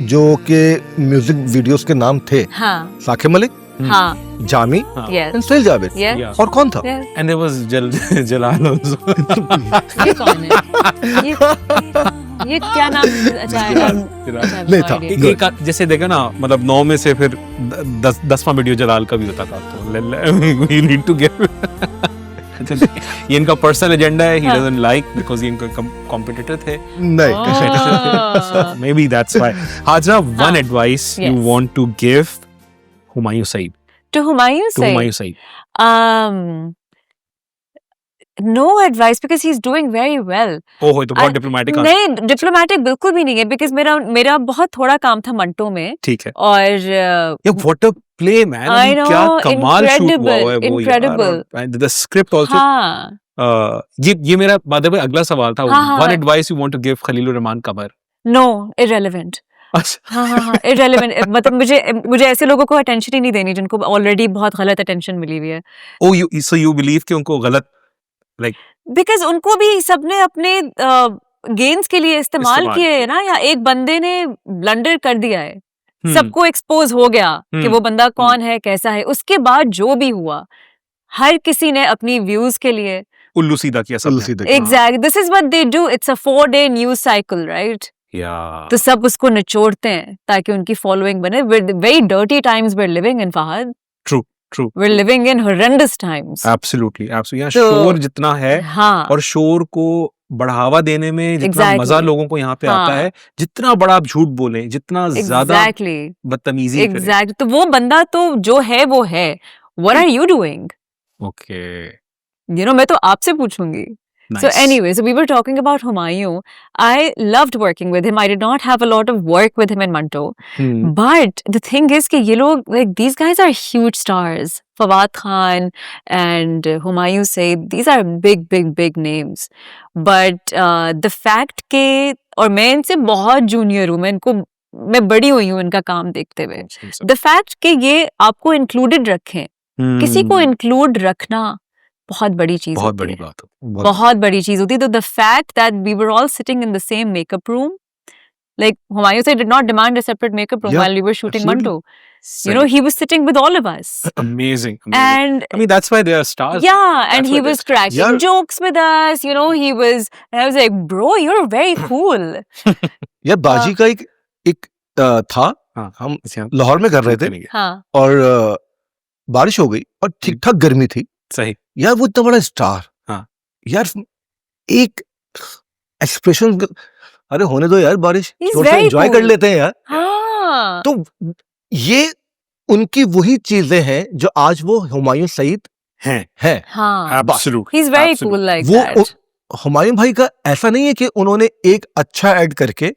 जो कि म्यूजिक वीडियोस के नाम थे हाँ साकिब मलिक हाँ Jami yes and Suhail Javed yes Yeah. और कौन था And there was Jalal also. ये कौन है ये क्या नाम अच्छा है अच्छा, नहीं no था। idea. एक जैसे देखा ना मतलब 9 में से फिर 10वां वीडियो जलाल का भी होता था तो you need to give ये इनका पर्सनल एजेंडा है he doesn't like because ये इनका कॉम्पिटिटर थे नहीं Oh. maybe that's why Hajra one advice you Yes. want to give Humayun Saeed To Humayun to Saeed. Humayun Saeed No advice because he's doing very well. ओहो ये तो बहुत diplomatic नहीं diplomatic बिल्कुल भी नहीं है बिकॉज मेरा बहुत थोड़ा काम था मंटो में ठीक है और ये what a play man I क्या know, कमाल शूट हुआ incredible, है वो incredible. यार द स्क्रिप्ट आल्सो हाँ ये मेरा बात है अगला सवाल था हाँ, वन हाँ। Advice you want to give Khalilur Rahman Qamar no irrelevant अच्छा हाँ हाँ हाँ इररेलेवेंट मतलब मुझे ऐसे लोगों को अटेंशन ही नहीं देनी जिनको ऑलरेडी बहुत गलत अटेंशन मिली हुई है ओ यू सो यू बिलीव कि उनको गलत बिकॉज उनको भी सबने अपने गेन्स के लिए इस्तेमाल इस्तेमाल किए है ना या एक बंदे ने ब्लंडर कर दिया है सबको एक्सपोज हो गया कि वो बंदा कौन है कैसा है उसके बाद जो भी हुआ हर किसी ने अपनी व्यूज के लिए उल्लू सीधा किया सब उल्लू सीधा किया। Exact this is what they do it's a 4-day news cycle right या तो सब उसको निचोड़ते हैं ताकि उनकी फॉलोइंग बने very dirty times we are living in Fahad true we are living in horrendous times absolutely यहाँ तो- शोर जितना है हाँ और शोर को बढ़ावा देने में जितना Exactly. मजा लोगों को यहाँ पे हाँ। आता है जितना बड़ा आप झूठ बोले जितना ज्यादा एग्जैक्टली बदतमीजी करें एग्जैक्ट तो वो बंदा तो जो है वो है what are you doing okay मैं तो आपसे पूछूंगी So anyway, so we were talking about Humayun. I loved working with him. I did not have a lot of work with him in Manto. But the thing is कि ये लोग like these guys are huge stars. Fawad Khan and Humayun Saeed, these are big names. But the fact के और मैं इनसे बहुत junior हूँ मैं बड़ी हुई हूँ इनका काम देखते हुए द फैक्ट कि ये आपको इंक्लूडेड रखें किसी को इंक्लूड रखना बहुत बड़ी चीज बहुत होती बड़ी है बात हो बहुत बड़ी चीज होती है तो the fact that we were all sitting in the same makeup room Like Humayun Saeed did not demand a separate makeup room Yeah, while we were shooting absolutely. Manto. You know, he was sitting with all of us. amazing. And I mean, that's why they are stars. yeah, and That's he why was they're cracking Yeah. jokes with us. You know, he was, and I was like, bro, you're very cool. यार बाजी का एक था, हाँ, हम इसे हम लाहौर में कर रहे थे करेंगे। हाँ, और बारिश हो गई और ठीक ठाक गर्मी थी सही। यार, वो इतना बड़ा स्टार, हाँ। यार एक एक्सप्रेशन, अरे होने दो यार बारिश, He's थोड़ा सा very एंजॉय कर cool. लेते हैं यार। हाँ, तो ये उनकी वही चीजें हैं जो आज वो हुमायूं सईद हैं। हैं। हाँ. Absolutely. He's very Absolutely. cool like वो that. हुमायूं भाई का ऐसा नहीं है कि उन्होंने एक अच्छा ऐड करके,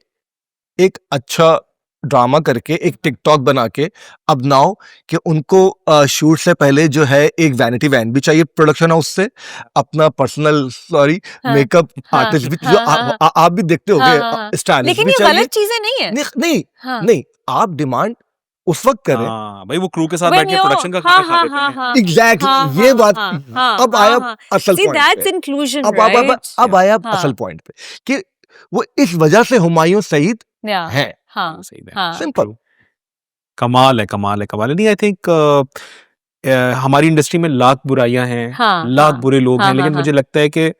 एक अच्छा ड्रामा करके, एक टिकटॉक बना के, अब नाउ कि उनको शूट से पहले जो है एक वैनिटी वैन भी चाहिए प्रोडक्शन हाउस से, अपना पर्सनल हाँ, मेकअप हाँ, आर्टिस्ट भी, हाँ, जो हाँ, आप भी देखते हाँ, हाँ, होगे, हाँ. स्टाइलिस्ट लेकिन भी ये चाहिए। गलत चीजें नहीं है. नहीं हाँ. नहीं, आप डिमांड उस वक्त करें। हाँ, भाई वो क्रू के साथ When बैठ के you're- प्रोडक्शन का हाँ, खाना खा हाँ, लेते हाँ, हैं। हाँ. एग्जैक्टली, हाँ, ये हाँ, बात हाँ, हाँ, अब हाँ, आया हाँ. असल See, पॉइंट that's पे। inclusion, अब right? अब आया हाँ. असल पॉइंट पे कि वो इस वजह से हुमायूं सईद Yeah. हैं। हाँ. सही है। हाँ. सिंपल। कमाल है, कमाल है, कमाल है। नहीं, आई थिंक हमारी इंडस्ट्री में लाख बुराइयां हैं, हाँ, लाख हाँ, बुरे लोग हाँ, हैं, लेकिन हाँ, मुझे लगता है कि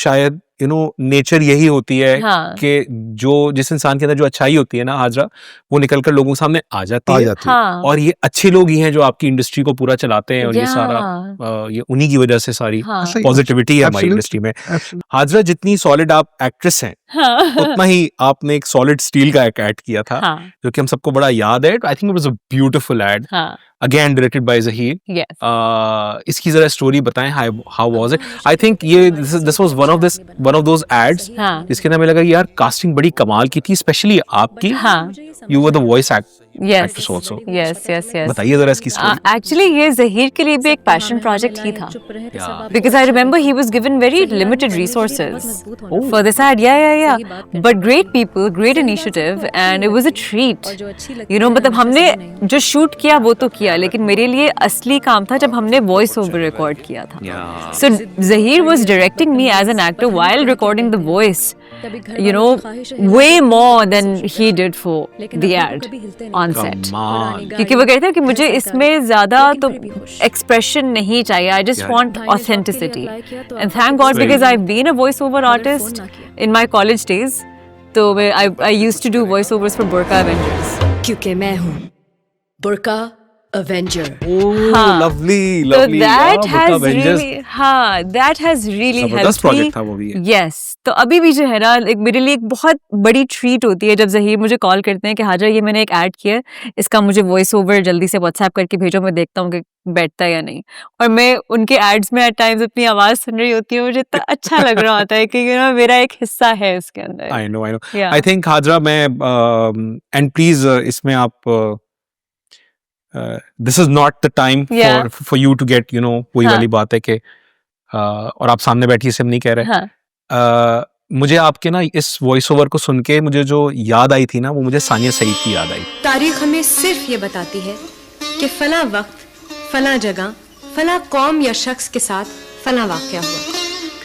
शायद नेचर यही होती है हाँ. कि जो जिस इंसान के अंदर जो अच्छाई होती है ना, हाजरा, वो निकलकर लोगों के सामने आ जाती आ है। जाती है। हाँ. और ये अच्छे लोग ही हैं जो आपकी इंडस्ट्री को पूरा चलाते हैं, और ये सारा Yeah. ये उन्हीं की वजह से सारी हाँ. सही। पॉजिटिविटी है हमारी Absolutely. इंडस्ट्री में। Absolutely. हाजरा, जितनी सॉलिड आप एक्ट्रेस हैं, हाँ. उतना ही आपने एक सॉलिड स्टील का एक ऐड किया था, हाँ. जो कि हम सबको बड़ा याद है। I think it was a beautiful ad, हाँ. Again directed by Zaheer. Yes. इसकी जरा स्टोरी बताएं, how was it? I think ये this was one of those ads हाँ. जिसके अंदर हमें लगा कि यार कास्टिंग बड़ी कमाल की थी, स्पेशली आपकी। हाँ. You were the voice Yes. Actress also. Yes. Yes. Yes. बताइए जरा इसकी स्टोरी। Actually, ये ज़हीर के लिए भी एक पैशन प्रोजेक्ट ही था. Because I remember he was given very limited resources for this ad. Yeah. But great people, great initiative, and it was a treat. मतलब हमने जो शूट किया वो तो किया, लेकिन मेरे लिए असली काम था जब हमने वॉइस ओवर रिकॉर्ड किया था. So Zahir was directing me as an actor while recording the voice, way more than he did for the ad on set. कमाल। क्योंकि वो कहते हैं कि मुझे इसमें ज्यादा तो एक्सप्रेशन नहीं चाहिए, I just want authenticity, and thank god because I been a voice over artist in my college days. तो I used to do voice overs for Burka Avengers. क्योंकि मैं हूँ बुर्का एवेंजर. हाँ. Lovely So lovely. that has really, that has really जबरदस्त helped me. Project था वो भी। Yes. तो अभी भी जो है ना, एक मेरे लिए एक बहुत बड़ी ट्रीट होती है जब ज़हीर मुझे कॉल करते हैं कि हाजरा, ये मैंने एक ऐड किया है, इसका मुझे वॉइस ओवर जल्दी से व्हाट्सएप करके भेजो, मैं देखता हूँ कि बैठता है या नहीं. और मैं उनके एड्स में एट टाइम्स अपनी आवाज़ सुन रही होती हूँ, मुझे इतना अच्छा लग रहा होता है कि मेरा एक हिस्सा है इसके अंदर. I know Yeah. I think Hajra, मैं एंड प्लीज इसमें आप this is not the time Yeah. For you to get वही हाँ. वाली बात है कि और आप सामने बैठी से हम नहीं कह रहे। हाँ. मुझे आपके ना इस वॉइस ओवर को सुन के मुझे जो याद आई थी ना, वो मुझे सानिया सईद की याद आई। तारीख हमें सिर्फ ये बताती है कि फला वक्त, फला जगह, फला कौम या शख्स के साथ फला वाकया हुआ.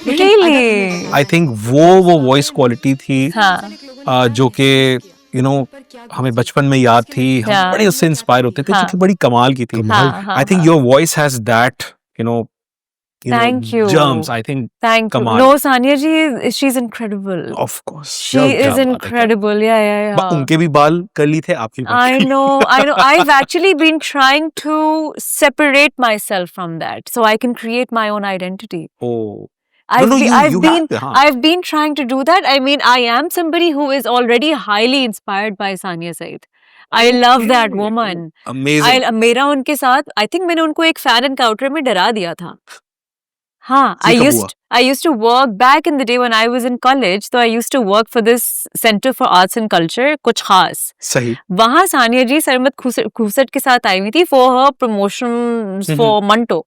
Really? आई थिंक वो वॉइस क्वालिटी थी हाँ. जो कि हमें बचपन में याद थी, हम हाँ. बड़े उससे इंस्पायर होते थे, हाँ. क्योंकि बड़ी कमाल की थी। हाँ, I think your voice has that Thank you. germs, I think. Thank you. Kamal. No, Sania ji, she's incredible. Of course. She is incredible. Yeah. उनके भी बाल कर्ली थे, आपके भी I know. I've actually been trying to separate myself from that so I can create my own identity. Oh. I've you been have to, huh? I've been trying to do that. I mean, I am somebody who is already highly inspired by Sania Said. I love that woman. Amazing. मेरा उनके साथ, I think मैंने उनको एक fan encounter में डरा दिया था. हाँ, I used to work back in the day when I was in college. So I used to work for this Center for Arts and Culture, कुछ खास. सही. वहाँ सानिया जी सरमत खूसट के साथ आई हुई थी for her promotions for Manto.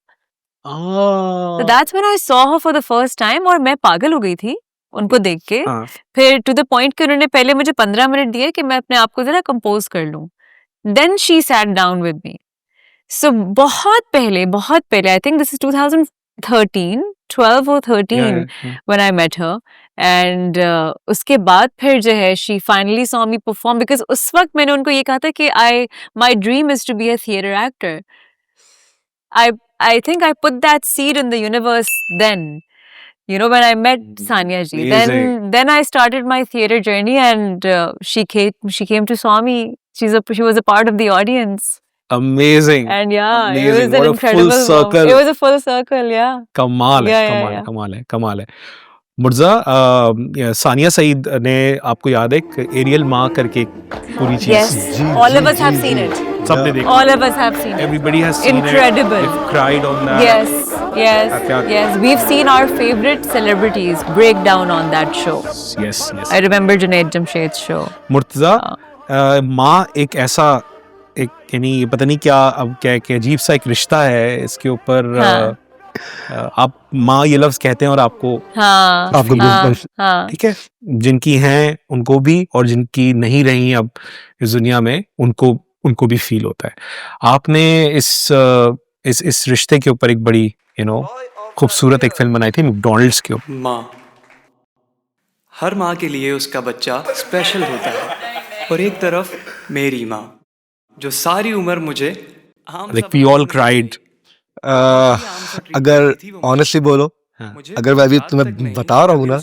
So that's when I saw her for the first time और मैं पागल हो गई थी उनको देख के. हाँ. फिर to the point कि उन्होंने पहले मुझे 15 मिनट दिए कि मैं अपने आप को जरा कंपोज कर लूँ. Then she sat down with me. So बहुत पहले I think this is 2013, 12 or 13 Yeah. when I met her, and उसके बाद फिर जो है she finally saw me perform, because उस वक्त मैंने उनको ये कहा था कि my dream is to be a theatre actor. I think I put that seed in the universe then, you know, when I met Sania ji. Then I started my theater journey, and she came to saw me. She was a part of the audience. Amazing. And yeah, Amazing. it was an What a incredible full circle. moment. It was a full circle, yeah. कमाल है, Yeah, कमाल yeah, है, कमाल है, कमाल है. मुर्जा, सानिया सईद ने, आपको याद है एरियल माँ करके एक पूरी चीज? Yes, all of us have seen it. सबने देखा. All of us have seen it. Everybody has seen Incredible. it. They've cried on that. Yes. We've seen our favorite celebrities break down on that show. Yes. I remember Junaid Jamshed's show. Murtaza, माँ एक ऐसा, एक यानी पता नहीं क्या, अब क्या कि अजीब सा एक रिश्ता है इसके ऊपर. हाँ. आप माँ ये लफ्ज कहते हैं और आपको हाँ, आपको हाँ. ठीक है, जिनकी हैं उनको भी, और जिनकी नहीं रही अब इस दुनिया में उनको भी फील होता है. आपने इस रिश्ते के ऊपर एक बड़ी खूबसूरत एक फिल्म बनाई थी मैकडॉनल्ड्स के ऊपर. माँ, हर माँ के लिए उसका बच्चा स्पेशल होता है, और एक तरफ मेरी माँ जो सारी उम्र मुझे Like we all cried. अगर ऑनेस्टली बोलो, अगर मैं अभी तुम्हें बता रहा हूँ ना,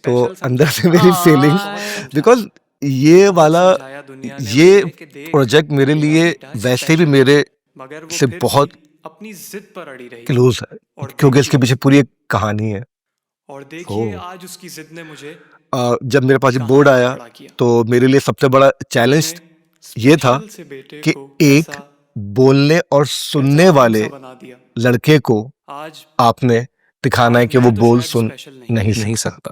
तो अंदर से मेरी फीलिंग्स, बिकॉज ये प्रोजेक्ट मेरे लिए वैसे भी मेरे से बहुत अपनी जिद पर अड़ी रही क्लोज है, क्योंकि इसके पीछे पूरी एक कहानी है. और देखिए आज उसकी जिद ने मुझे जब मेरे पास बोर्ड आया तो मेरे लिए सबसे बड़ा चैलेंज ये था कि एक बोलने और सुनने वाले लड़के को आपने दिखाना है कि वो बोल सुन नहीं सकता,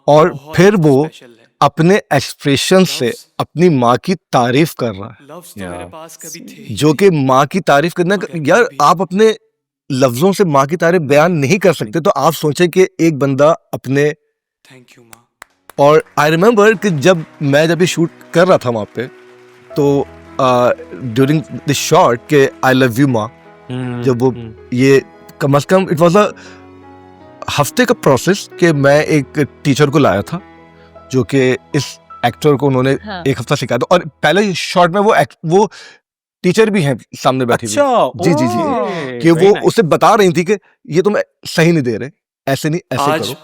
और फिर वो अपने एक्सप्रेशन से अपनी माँ की तारीफ कर रहा है, जो कि माँ की तारीफ करना, यार आप अपने लफ्जों से माँ की तारीफ बयान नहीं कर सकते, तो आप सोचे कि एक बंदा अपने. थैंक यू माँ. और आई रिमेम्बर कि जब ये शूट कर रहा था वहाँ पे, तो ड्यूरिंग द शॉट के आई लव यू माँ, जब वो ये कम अज कम इट वाज अ हफ्ते का प्रोसेस कि मैं एक टीचर को लाया था, जो कि इस एक्टर को उन्होंने एक हफ्ता सिखाया था, और पहले शॉट में वो टीचर भी हैं सामने बैठी हुई. जी, कि वो उसे बता रही थी कि ये तुम सही नहीं दे रहे, ऐसे नहीं, ऐसे करो.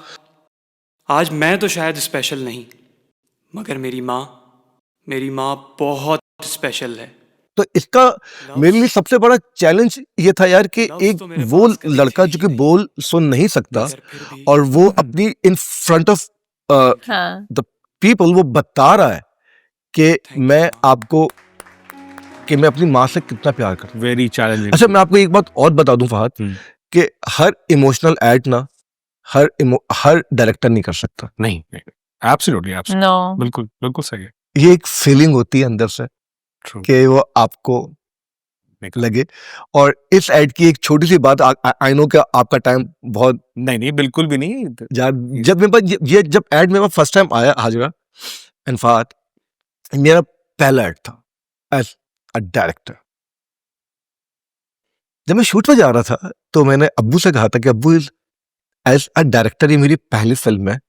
आज मैं तो शायद स्पेशल नहीं, मगर मेरी माँ बहुत स्पेशल है. तो इसका मेरे लिए सबसे बड़ा चैलेंज ये था यार कि एक वो लड़का जो कि बोल सुन नहीं सकता, और वो अपनी in front of the people वो बता रहा है कि मैं अपनी माँ से कितना प्यार करता हूं. Very challenging. अच्छा, मैं आपको एक बात और बता दूं फहद, कि हर इमोशनल एड ना हर डायरेक्टर नहीं कर सकता. नहीं, एब्सोल्युटली, बिल्कुल सही है. ये एक फीलिंग होती है अंदर से कि वो आपको लगे. और इस एड की एक छोटी सी बात, आई नो कि आपका टाइम बहुत नहीं, बिल्कुल भी नहीं. जब मेरे पास जब एड मेरे पास फर्स्ट टाइम आया हाजरा एंड फहद, मेरा पहला एड था एज अ डायरेक्टर. जब मैं शूट पे जा रहा था तो मैंने अब्बू से कहा था कि अब्बू, एज अ डायरेक्टर ये मेरी पहली फिल्म है,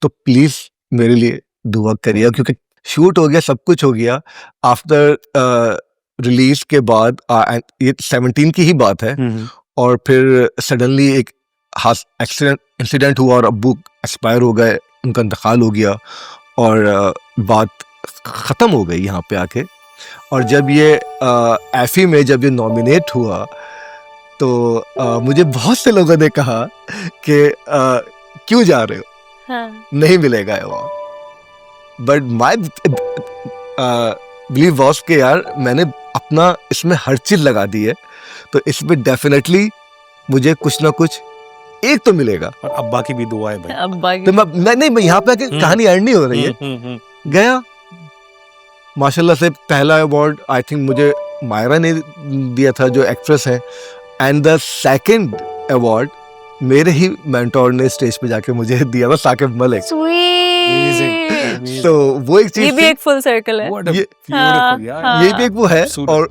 तो प्लीज मेरे लिए दुआ करिए, क्योंकि शूट हो गया, सब कुछ हो गया. आफ्टर रिलीज के बाद ये 17 की ही बात है, और फिर सडनली एक इंसिडेंट हुआ और अब्बू एक्सपायर हो गए, उनका इंतकाल हो गया, और बात ख़त्म हो गई यहाँ पे आके. और जब ये एफी में जब ये नॉमिनेट हुआ, तो मुझे बहुत से लोगों ने कहा कि क्यों जा रहे हो, नहीं मिलेगा award. But my believe was के यार मैंने अपना इसमें हर चीज लगा दी है, तो इसमें डेफिनेटली मुझे कुछ ना कुछ एक तो मिलेगा. और अब्बा की भी दुआ है भाई. तो मैं यहाँ पे आके कहानी एंड नहीं हो रही है. गया माशाल्लाह से पहला अवार्ड आई थिंक मुझे मायरा ने दिया था, जो एक्ट्रेस है, एंड द सेकंड अवार्ड मेरे ही मेंटोर ने स्टेज पे जाके मुझे दिया था, साकिब मलिक. तो वो एक चीज, ये भी एक फुल सर्कल है. ये भी एक वो है. और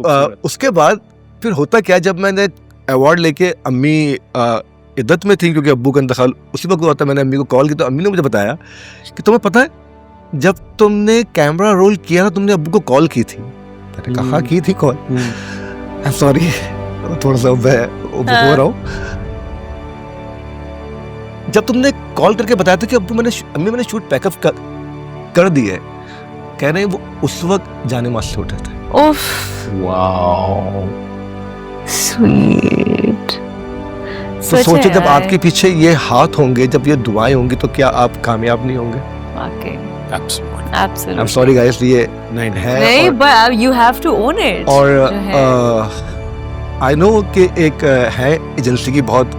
उसके बाद फिर होता क्या, जब मैंने अवार्ड लेके अम्मी इद्दत में थी क्योंकि अब्बू का इंतकाल उसी वक्त हुआ था। मैंने अम्मी को कॉल की तो अम्मी ने मुझे बताया कि तुम्हें पता है जब तुमने कैमरा रोल किया ना तुमने अब्बू को कॉल की थी। मैंने कहा की थी कॉल, सॉरी थोड़ा सा मैं हो रहा हूँ। जब तुमने कॉल करके बताया था कि अब्बू मैंने शूट पैकअप कर दिया है, कह रहे हैं वो उस वक्त जाने मास से उठे थे। उफ, वाओ, स्वीट। तो सोचो जब आपके पीछे ये हाथ होंगे, जब ये दुआएं होंगी तो क्या आप कामयाब नहीं होंगे? Absolutely. I'm sorry guys, ये नहीं है। नहीं, और- but you have to own it. और आई नो कि एक है एजेंसी की बहुत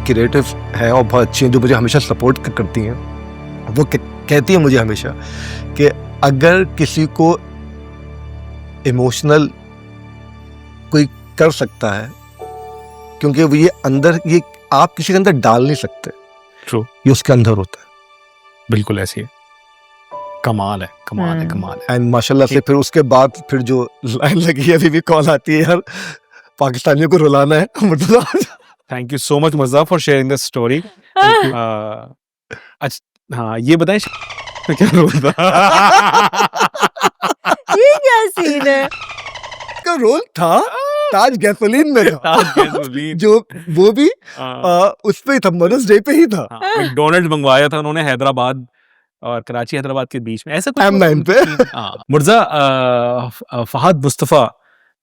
क्रिएटिव है और बहुत अच्छी है जो मुझे हमेशा सपोर्ट करती हैं। वो कहती है मुझे हमेशा कि अगर किसी को इमोशनल कोई कर सकता है क्योंकि वो ये आप किसी के अंदर डाल नहीं सकते, True. ये उसके अंदर होता है। बिल्कुल ऐसी है। कमाल है, कमाल है, कमाल है। एंड माशाल्लाह से फिर उसके बाद फिर जो लाइन लगी है, अभी भी कॉल आती है यार पाकिस्तानियों को रुलाना है। Thank you so much Murja for sharing this story. अच्छा हाँ, ये बताएं क्या रोल था? ये क्या सीन है? का रोल था ताज गैसोलीन में था जो वो भी उस पे ही था, मदर्स डे पे ही था। मैकडॉनल्ड्स मंगवाया था उन्होंने हैदराबाद और कराची हैदराबाद के बीच में, ऐसा कुछ M9 पे। Murja Fahad Mustafa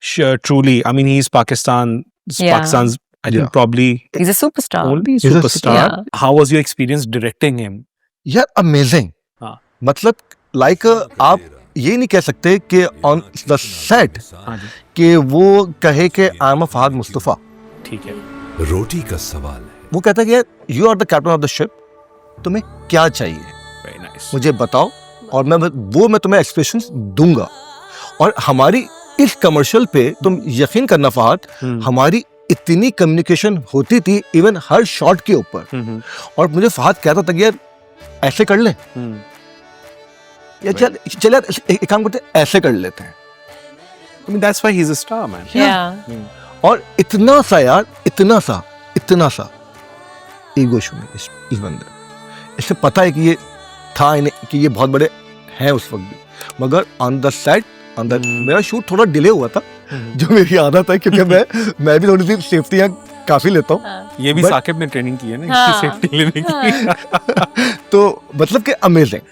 truly, I mean, he's Pakistan's I think Yeah. probably He's a superstar. only He's a superstar. Yeah. How was your experience directing him? यार अमेजिंग। हाँ। मतलब लाइक आप ये नहीं कह सकते कि ऑन द सेट हाँ जी, कि वो कहे कि आई एम फहद मुस्तफा। ठीक है। रोटी का सवाल है। वो कहता है कि यार you are the captain of the ship, तुम्हें क्या चाहिए Very nice. मुझे बताओ और मैं तुम्हें एक्सप्रेशन दूंगा। और हमारी इस कमर्शियल पे तुम यकीन करना फहद, हमारी इतनी कम्युनिकेशन होती थी इवन हर शॉट के ऊपर। और मुझे फहद कहता था कि यार ऐसे कर ले, या चल यार एक काम करते हैं, ऐसे कर लेते हैं। I mean, that's why he's a star, man. Yeah. और इतना सा यार इतना सा ईगो शो में इस बंदे, इसे पता है कि ये था इन्हें कि ये बहुत बड़े हैं उस वक्त भी, मगर ऑन द सेट मेरा शूट थोड़ा डिले हुआ था जो मेरी आदत है क्योंकि मैं भी थोड़ी सी सेफ्टियां काफी लेता हूँ। ये भी But- साकिब ने ट्रेनिंग की है ना हाँ। इसकी सेफ्टी लेने की। तो मतलब कि अमेजिंग।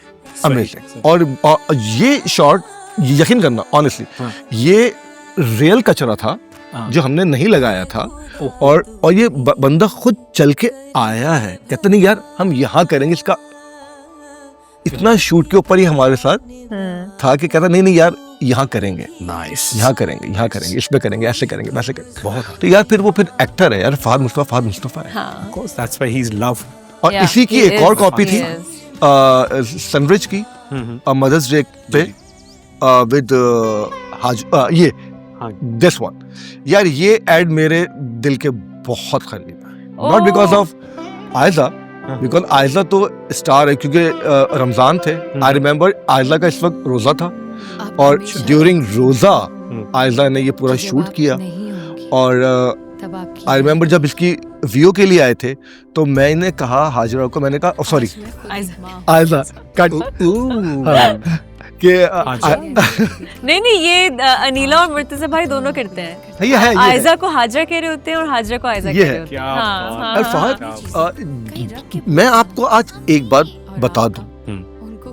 और ये शॉट यकीन करना ऑनेस्टली हाँ। ये रियल कचरा था हाँ। जो हमने नहीं लगाया था। ओह। और ये बंदा खुद चल के आया है, कहते नहीं यार हम यहाँ करेंगे इसका। इतना शूट के ऊपर ही हमारे साथ था कि कहता नहीं यार यहाँ करेंगे, Nice. यहाँ करेंगे, इसमें करेंगे, ऐसे करेंगे, वैसे करेंगे। बहुत। तो यार फिर वो फिर एक्टर है यार, फहद मुस्तफा है। हाँ. Of course, that's why he's loved. और Yeah, इसी की he एक और is, कॉपी he थी is. सनरिच की मदर्स डे पे विद ये हाँ। This one. यार ये एड मेरे दिल के बहुत करीब है, not because of Aiza, because Aiza तो स्टार है क्योंकि रमजान थे। आई रिमेम्बर आयजा का इस वक्त रोजा था और ड्यूरिंग रोजा आयजा ने ये पूरा शूट किया। और आई रिमेम्बर जब इसकी व्यू के लिए आए थे तो मैंने कहा हाजिरा को, मैंने कहा सॉरी आयजा कट कि नहीं ये अनीला और मुर्तजा भाई दोनों करते हैं। ये है आयजा को हाजरा कह रहे होते हैं और हाजरा को आयजा ये कह है। रहे होते हैं। क्या हाँ, बात हाँ, और हाँ। फहद मैं आपको आज एक बात बता दूं,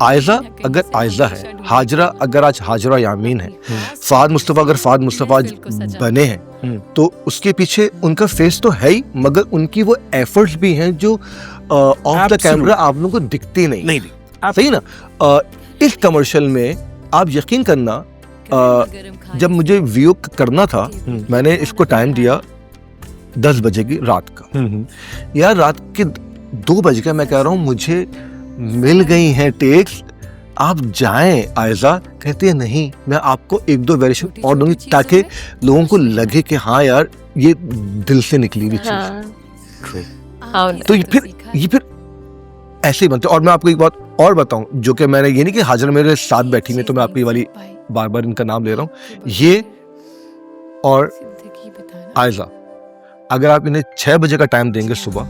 आयजा अगर आयजा है, हाजरा अगर आज हाजरा यामीन है, फहद मुस्तफा अगर फहद मुस्तफा आज बने हैं तो उसके पीछे उनका फेस तो है ही, मगर उनकी वो एफर्ट्स भी हैं जो ऑफ द कैमरा आप लोगों को दिखती नहीं। सही ना? इस कमर्शियल में आप यकीन करना, जब मुझे व्यू करना था मैंने इसको टाइम दिया 10 बजे की रात का। यार रात के 2 बज गए, मैं कह रहा हूँ मुझे मिल गई हैं टेक्स, आप जाएं आयजा। कहती है नहीं, मैं आपको 1-2 वेरिएशन और दूंगी ताकि लोगों को लगे कि हाँ यार ये दिल से निकली हुई चीज। हाँ। तो ये फिर ऐसे ही बनते। और मैं आपको एक बात और बताऊं जो कि मैंने, ये नहीं कि हाजिर मेरे साथ बैठी में तो मैं आपकी वाली बार बार इनका नाम ले रहा हूँ, ये और आयजा, अगर आप इन्हें 6 बजे का टाइम देंगे सुबह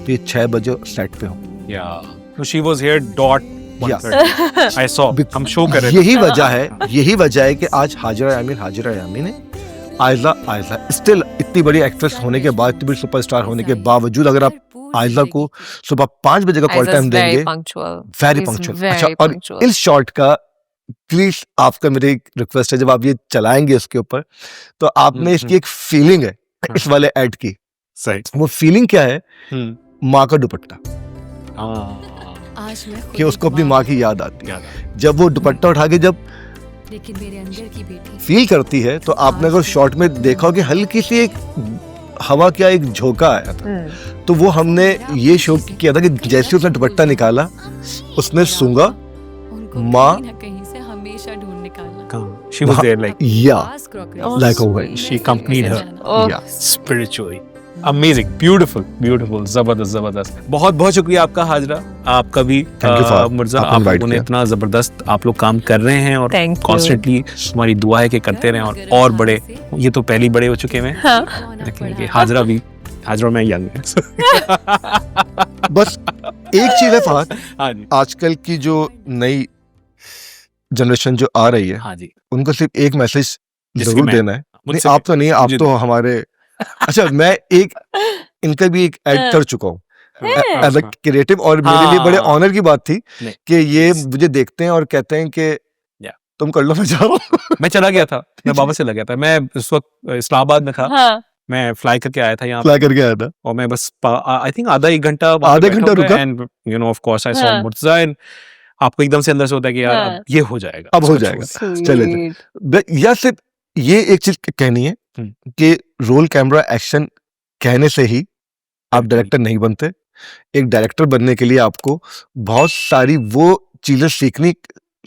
तो ये 6 बजे सेट पे हूँ। Yeah. So she was here dot Yeah. 1:30. I saw. हम शो कर रहे थे. यही वजह है कि आज हाजिरा यामीन है। आयज़ा स्टिल इतनी बड़ी एक्ट्रेस होने के बाद, इतनी बड़ी सुपरस्टार होने के बावजूद, अगर आप आयज़ा को सुबह 5 बजे का कॉल टाइम देंगे, वेरी पंक्चुअल। अच्छा, और इस शॉट का प्लीज आपका मेरी एक रिक्वेस्ट है, जब आप ये चलाएंगे उसके ऊपर, तो आपने इसकी एक फीलिंग है इस वाले एड की। सही। वो फीलिंग क्या है? माँ का दुपट्टा, आज मैं कि उसको अपनी माँ की याद आती है। जब वो दुपट्टा उठा के जब लेकिन मेरे अंदर की बेटी फील करती है, तो आपने अगर शॉट में देखा हो कि हल्की सी एक हवा क्या एक झोंका आया था, तो वो हमने ये शो किया था कि जैसे उसने दुपट्टा निकाला, उसने सूंघा, माँ कहीं से हमेशा ढूंढ निकालना। She was there like like a way. she accompanied her. Oh. Yeah. Spiritually. Amazing, beautiful, जबरदस्त। बहुत बहुत शुक्रिया आपका हाजरा, आपका भी मिर्जा, आप लोगों ने इतना जबरदस्त आप लोग काम कर रहे हैं और Thank you. कॉन्स्टेंटली हमारी दुआ है कि करते रहें और बड़े, ये तो पहले बड़े हो चुके हैं, लेकिन ये हाजरा में यंग है। बस एक चीज है फहद, हाँ जी, आजकल की जो नई जनरेशन जो आ रही है, हाँ जी, उनको सिर्फ एक मैसेज जिसकी जरूर मैं- देना है। नहीं, मुझसे आप तो नहीं, आप मुझे तो हमारे अच्छा, मैं एक इनका भी एक ऐड कर चुका हूँ एज अ क्रिएटिव, और मेरे लिए बड़े ऑनर की बात थी नहीं। कि ये मुझे देखते हैं और कहते हैं कि तुम कर लो, मैं जा रहा हूँ। मैं चला गया था, मैं वापस चला गया था, मैं उस वक्त इस्लामाबाद में था, मैं फ्लाई करके आया था यहाँ पे, फ्लाई करके आया था, और मैं बस आई थिंक आधा एक घंटा रुका, and you know of course I saw Murtaza, and आपको एकदम से अंदर से होता है कि यार अब ये हो जाएगा, अब हो जाएगा, चले। या सिर्फ ये एक चीज कहनी है कि रोल कैमरा एक्शन कहने से ही आप डायरेक्टर नहीं बनते। एक डायरेक्टर बनने के लिए आपको बहुत सारी वो चीजें सीखनी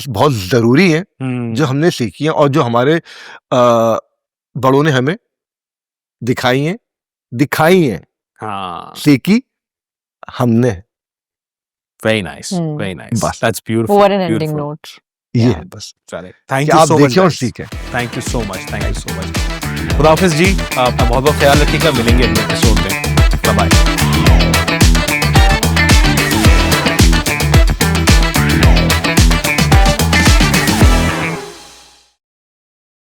बहुत जरूरी है जो हमने सीखी हैं और जो हमारे बड़ों ने हमें दिखाई हैं, हाँ, सीखी हमने। very nice, बस। that's beautiful, What an ending beautiful. note. ये है बस, चले, थैंक कि यू आप सो मच, देखें और सीखें। थैंक यू सो मच, खुदा हाफिज़ जी, अपना बहुत बहुत ख्याल रखिएगा, मिलेंगे अगले एपिसोड में, बाय बाय।